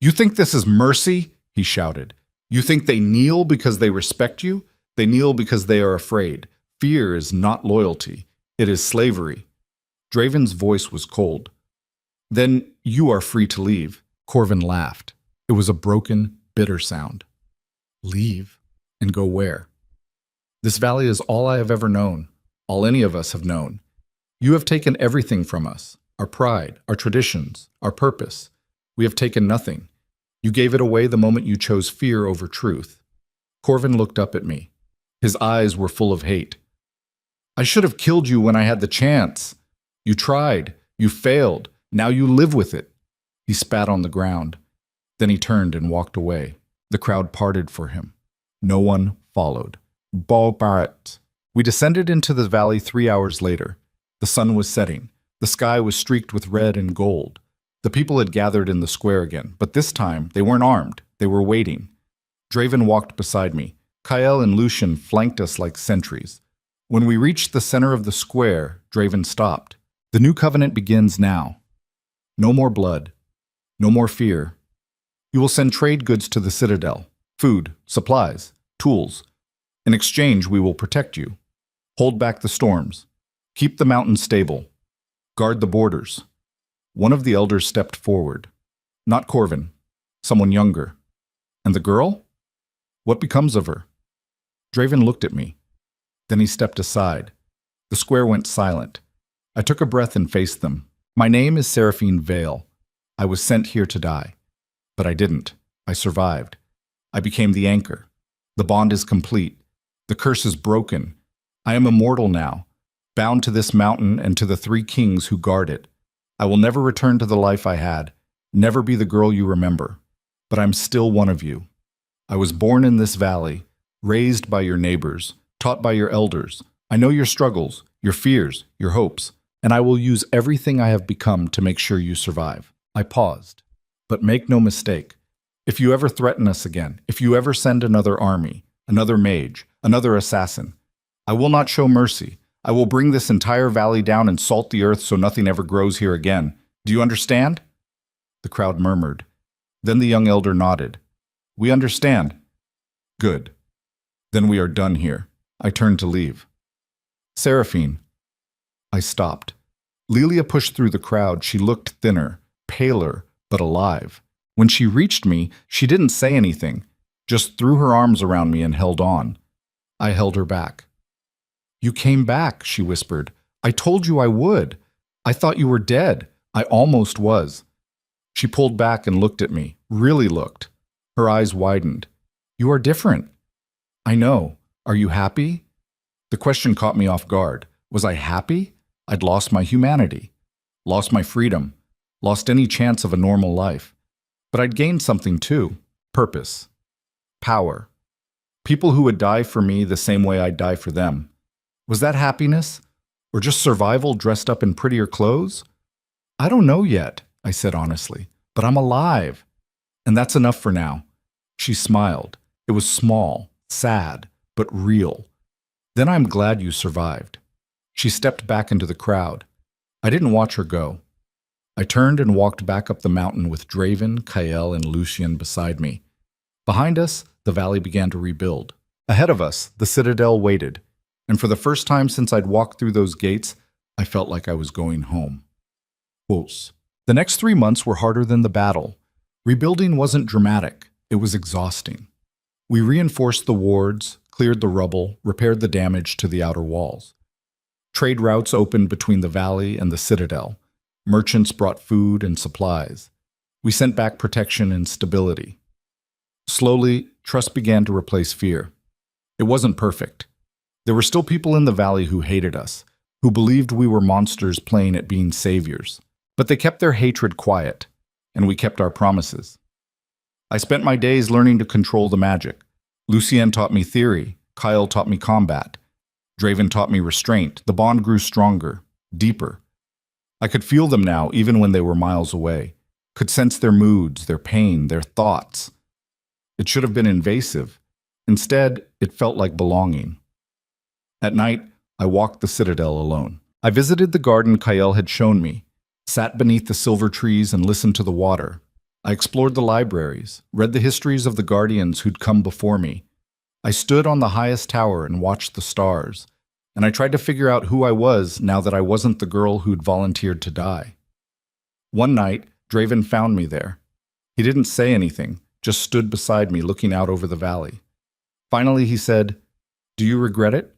You think this is mercy? He shouted. You think they kneel because they respect you? They kneel because they are afraid. Fear is not loyalty. It is slavery. Draven's voice was cold. Then you are free to leave. Corvin laughed. It was a broken, bitter sound. Leave? And go where? This valley is all I have ever known, all any of us have known. You have taken everything from us, our pride, our traditions, our purpose. We have taken nothing. You gave it away the moment you chose fear over truth. Corvin looked up at me. His eyes were full of hate. I should have killed you when I had the chance. You tried. You failed. Now you live with it. He spat on the ground. Then he turned and walked away. The crowd parted for him. No one followed. Barrett. We descended into the valley 3 hours later. The sun was setting. The sky was streaked with red and gold. The people had gathered in the square again, but this time they weren't armed. They were waiting. Draven walked beside me. Kael and Lucian flanked us like sentries. When we reached the center of the square, Draven stopped. The new covenant begins now. No more blood. No more fear. You will send trade goods to the citadel. Food, supplies, tools. In exchange, we will protect you. Hold back the storms. Keep the mountains stable. Guard the borders. One of the elders stepped forward. Not Corvin. Someone younger. And the girl? What becomes of her? Draven looked at me. Then he stepped aside. The square went silent. I took a breath and faced them. My name is Seraphine Vale. I was sent here to die. But I didn't. I survived. I became the anchor. The bond is complete. The curse is broken. I am immortal now, bound to this mountain and to the 3 kings who guard it. I will never return to the life I had, never be the girl you remember. But I'm still one of you. I was born in this valley, raised by your neighbors, taught by your elders. I know your struggles, your fears, your hopes, and I will use everything I have become to make sure you survive. I paused. But make no mistake, if you ever threaten us again, if you ever send another army, another mage, another assassin, I will not show mercy. I will bring this entire valley down and salt the earth so nothing ever grows here again. Do you understand? The crowd murmured. Then the young elder nodded. We understand. Good. Then we are done here. I turned to leave. Seraphine. I stopped. Lelia pushed through the crowd. She looked thinner, paler, but alive. When she reached me, she didn't say anything, just threw her arms around me and held on. I held her back. You came back, she whispered. I told you I would. I thought you were dead. I almost was. She pulled back and looked at me, really looked. Her eyes widened. You are different. I know. Are you happy? The question caught me off guard. Was I happy? I'd lost my humanity, lost my freedom, lost any chance of a normal life. But I'd gained something too. Purpose. Power. People who would die for me the same way I'd die for them. Was that happiness? Or just survival dressed up in prettier clothes? I don't know yet, I said honestly, but I'm alive. And that's enough for now. She smiled. It was small, sad, but real. Then I'm glad you survived. She stepped back into the crowd. I didn't watch her go. I turned and walked back up the mountain with Draven, Kael, and Lucian beside me. Behind us, the valley began to rebuild. Ahead of us, the citadel waited. And for the first time since I'd walked through those gates, I felt like I was going home. Quotes. The next 3 months were harder than the battle. Rebuilding wasn't dramatic. It was exhausting. We reinforced the wards, cleared the rubble, repaired the damage to the outer walls. Trade routes opened between the valley and the citadel. Merchants brought food and supplies. We sent back protection and stability. Slowly, trust began to replace fear. It wasn't perfect. There were still people in the valley who hated us, who believed we were monsters playing at being saviors. But they kept their hatred quiet, and we kept our promises. I spent my days learning to control the magic. Lucien taught me theory. Kyle taught me combat. Draven taught me restraint. The bond grew stronger, deeper. I could feel them now, even when they were miles away. Could sense their moods, their pain, their thoughts. It should have been invasive. Instead, it felt like belonging. At night, I walked the citadel alone. I visited the garden Kyle had shown me, sat beneath the silver trees and listened to the water. I explored the libraries, read the histories of the guardians who'd come before me. I stood on the highest tower and watched the stars, and I tried to figure out who I was now that I wasn't the girl who'd volunteered to die. One night, Draven found me there. He didn't say anything, just stood beside me looking out over the valley. Finally, he said, "Do you regret it?"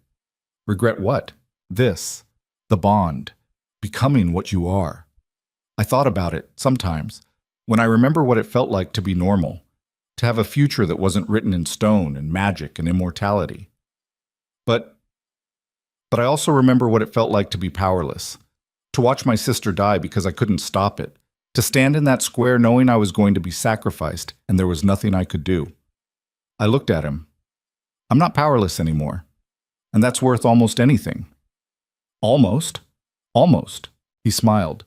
"Regret what?" "This. The bond. Becoming what you are." I thought about it, sometimes, when I remember what it felt like to be normal, to have a future that wasn't written in stone and magic and immortality. But I also remember what it felt like to be powerless, to watch my sister die because I couldn't stop it, to stand in that square knowing I was going to be sacrificed and there was nothing I could do. I looked at him. I'm not powerless anymore, and that's worth almost anything. Almost? Almost. He smiled.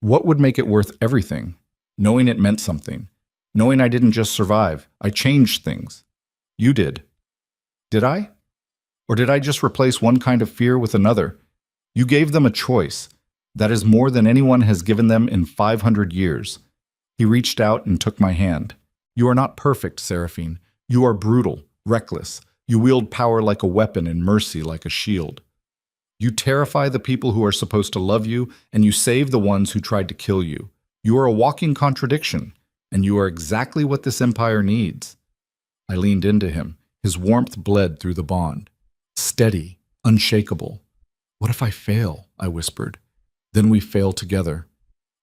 What would make it worth everything? Knowing it meant something. Knowing I didn't just survive, I changed things. You did. Did I? Or did I just replace one kind of fear with another? You gave them a choice. That is more than anyone has given them in 500 years. He reached out and took my hand. You are not perfect, Seraphine. You are brutal, reckless. You wield power like a weapon and mercy like a shield. You terrify the people who are supposed to love you, and you save the ones who tried to kill you. You are a walking contradiction, and you are exactly what this empire needs. I leaned into him. His warmth bled through the bond. Steady, unshakable. What if I fail? I whispered. Then we fail together.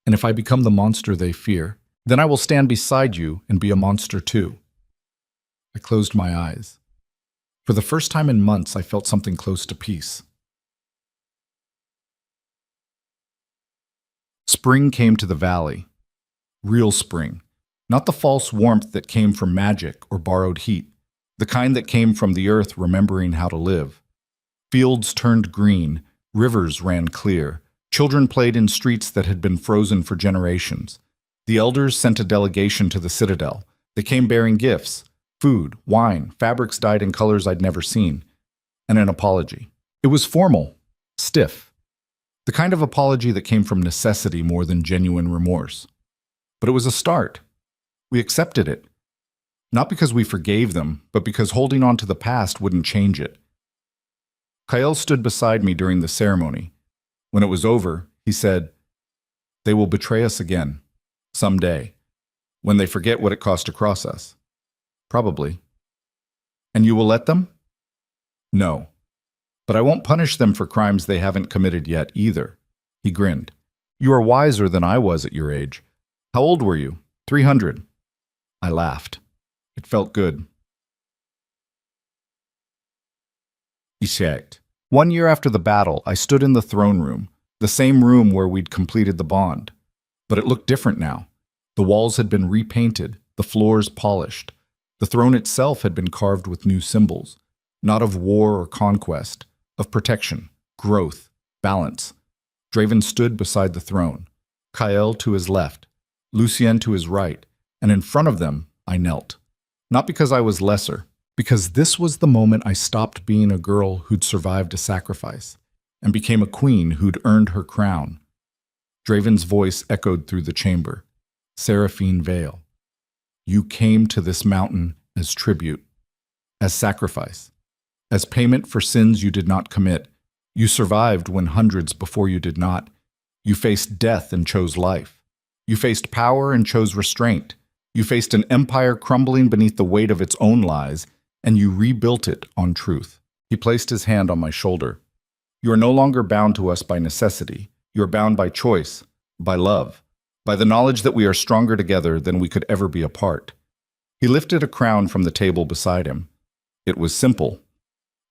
And if I become the monster they fear, then I will stand beside you and be a monster too. I closed my eyes. For the first time in months, I felt something close to peace. Spring came to the valley. Real spring. Not the false warmth that came from magic or borrowed heat. The kind that came from the earth remembering how to live. Fields turned green. Rivers ran clear. Children played in streets that had been frozen for generations. The elders sent a delegation to the citadel. They came bearing gifts, food, wine, fabrics dyed in colors I'd never seen, and an apology. It was formal, stiff. The kind of apology that came from necessity more than genuine remorse. But it was a start. We accepted it. Not because we forgave them, but because holding on to the past wouldn't change it. Kyle stood beside me during the ceremony. When it was over, he said, "They will betray us again, someday, when they forget what it cost to cross us. Probably. And you will let them?" "No. But I won't punish them for crimes they haven't committed yet, either." He grinned. "You are wiser than I was at your age. How old were you? 300. I laughed. It felt good. He checked. 1 year after the battle, I stood in the throne room, the same room where we'd completed the bond. But it looked different now. The walls had been repainted, the floors polished. The throne itself had been carved with new symbols, not of war or conquest, of protection, growth, balance. Draven stood beside the throne, Kyle to his left, Lucien to his right, and in front of them, I knelt. Not because I was lesser, because this was the moment I stopped being a girl who'd survived a sacrifice and became a queen who'd earned her crown. Draven's voice echoed through the chamber. Seraphine Vale. You came to this mountain as tribute, as sacrifice, as payment for sins you did not commit. You survived when hundreds before you did not. You faced death and chose life. You faced power and chose restraint. You faced an empire crumbling beneath the weight of its own lies, and you rebuilt it on truth. He placed his hand on my shoulder. You are no longer bound to us by necessity. You are bound by choice, by love, by the knowledge that we are stronger together than we could ever be apart. He lifted a crown from the table beside him. It was simple,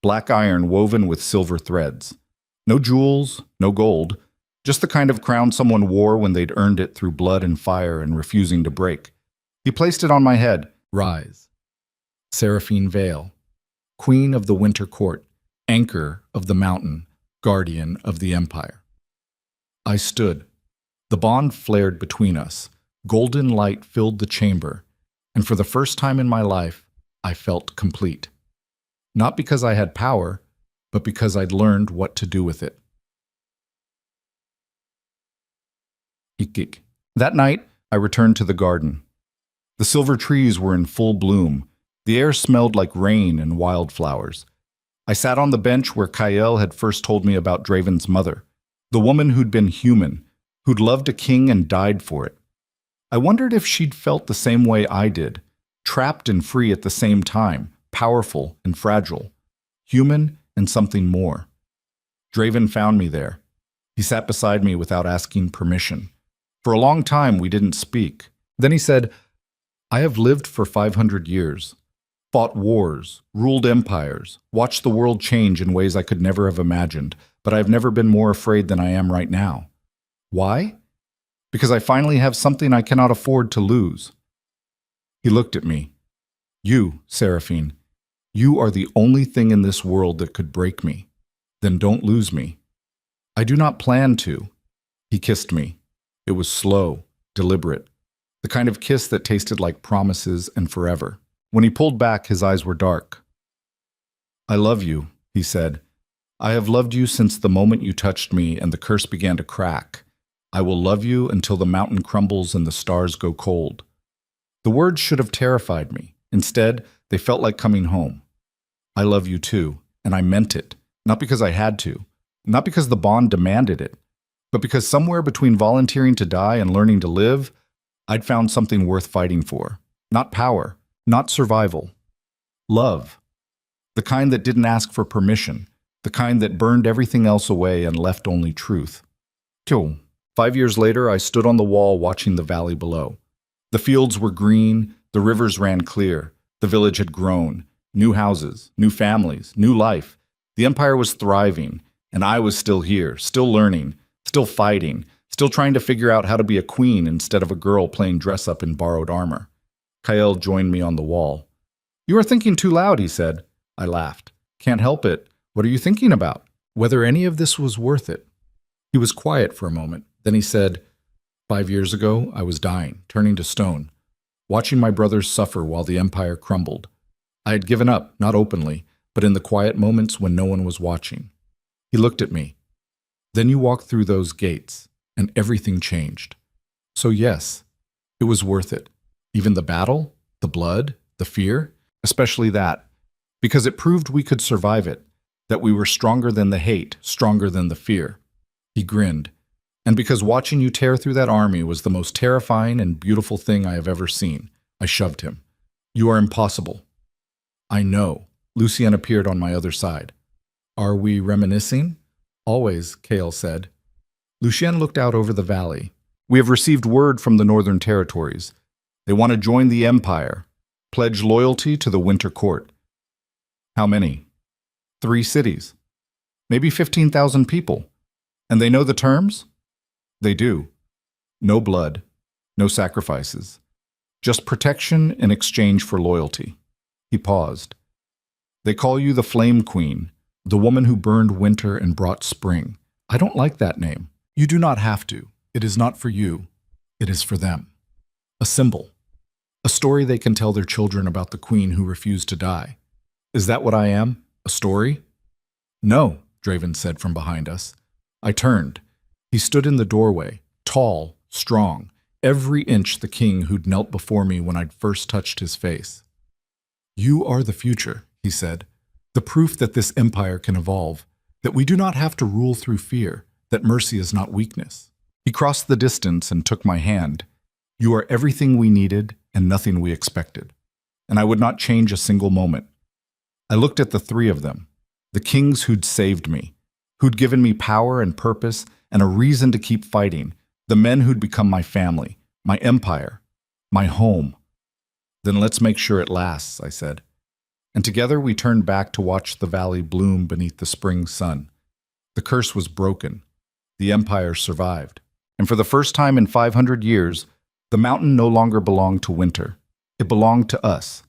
black iron woven with silver threads. No jewels, no gold, just the kind of crown someone wore when they'd earned it through blood and fire and refusing to break. He placed it on my head. Rise, Seraphine Vale, Queen of the Winter Court, Anchor of the Mountain, Guardian of the Empire. I stood. The bond flared between us. Golden light filled the chamber, and for the first time in my life, I felt complete. Not because I had power, but because I'd learned what to do with it. That night, I returned to the garden. The silver trees were in full bloom. The air smelled like rain and wildflowers. I sat on the bench where Kael had first told me about Draven's mother, the woman who'd been human, who'd loved a king and died for it. I wondered if she'd felt the same way I did, trapped and free at the same time, powerful and fragile, human and something more. Draven found me there. He sat beside me without asking permission. For a long time, we didn't speak. Then he said, I have lived for 500 years, fought wars, ruled empires, watched the world change in ways I could never have imagined, but I've never been more afraid than I am right now. Why? Because I finally have something I cannot afford to lose. He looked at me. You, Seraphine, you are the only thing in this world that could break me. Then don't lose me. I do not plan to. He kissed me. It was slow, deliberate, the kind of kiss that tasted like promises and forever. When he pulled back, his eyes were dark. I love you, he said. I have loved you since the moment you touched me and the curse began to crack. I will love you until the mountain crumbles and the stars go cold. The words should have terrified me. Instead, they felt like coming home. I love you too, and I meant it, not because I had to, not because the bond demanded it, but because somewhere between volunteering to die and learning to live, I'd found something worth fighting for. Not power, not survival. Love. The kind that didn't ask for permission, the kind that burned everything else away and left only truth. 5 years later, I stood on the wall watching the valley below. The fields were green, the rivers ran clear, the village had grown, new houses, new families, new life. The empire was thriving, and I was still here, still learning, still fighting, still trying to figure out how to be a queen instead of a girl playing dress-up in borrowed armor. Kael joined me on the wall. You are thinking too loud, he said. I laughed. Can't help it. What are you thinking about? Whether any of this was worth it. He was quiet for a moment. Then he said, 5 years ago, I was dying, turning to stone, watching my brothers suffer while the empire crumbled. I had given up, not openly, but in the quiet moments when no one was watching. He looked at me. Then you walked through those gates, and everything changed. So yes, it was worth it. Even the battle, the blood, the fear, especially that, because it proved we could survive it, that we were stronger than the hate, stronger than the fear. He grinned. And because watching you tear through that army was the most terrifying and beautiful thing I have ever seen, I shoved him. You are impossible. I know. Lucien appeared on my other side. Are we reminiscing? Always, Kael said. Lucien looked out over the valley. We have received word from the Northern Territories. They want to join the Empire, pledge loyalty to the Winter Court. How many? 3 cities. Maybe 15,000 people. And they know the terms? They do. No blood, no sacrifices. Just protection in exchange for loyalty. He paused. They call you the Flame Queen, the woman who burned winter and brought spring. I don't like that name. You do not have to. It is not for you. It is for them. A symbol. A story they can tell their children about the queen who refused to die. Is that what I am? A story? No, Draven said from behind us. I turned. He stood in the doorway, tall, strong, every inch the king who'd knelt before me when I'd first touched his face. You are the future, he said, the proof that this empire can evolve, that we do not have to rule through fear, that mercy is not weakness. He crossed the distance and took my hand. You are everything we needed, and nothing we expected. And I would not change a single moment. I looked at the three of them, the kings who'd saved me, who'd given me power and purpose and a reason to keep fighting, the men who'd become my family, my empire, my home. Then let's make sure it lasts, I said. And together we turned back to watch the valley bloom beneath the spring sun. The curse was broken. The empire survived. And for the first time in 500 years, the mountain no longer belonged to winter. It belonged to us.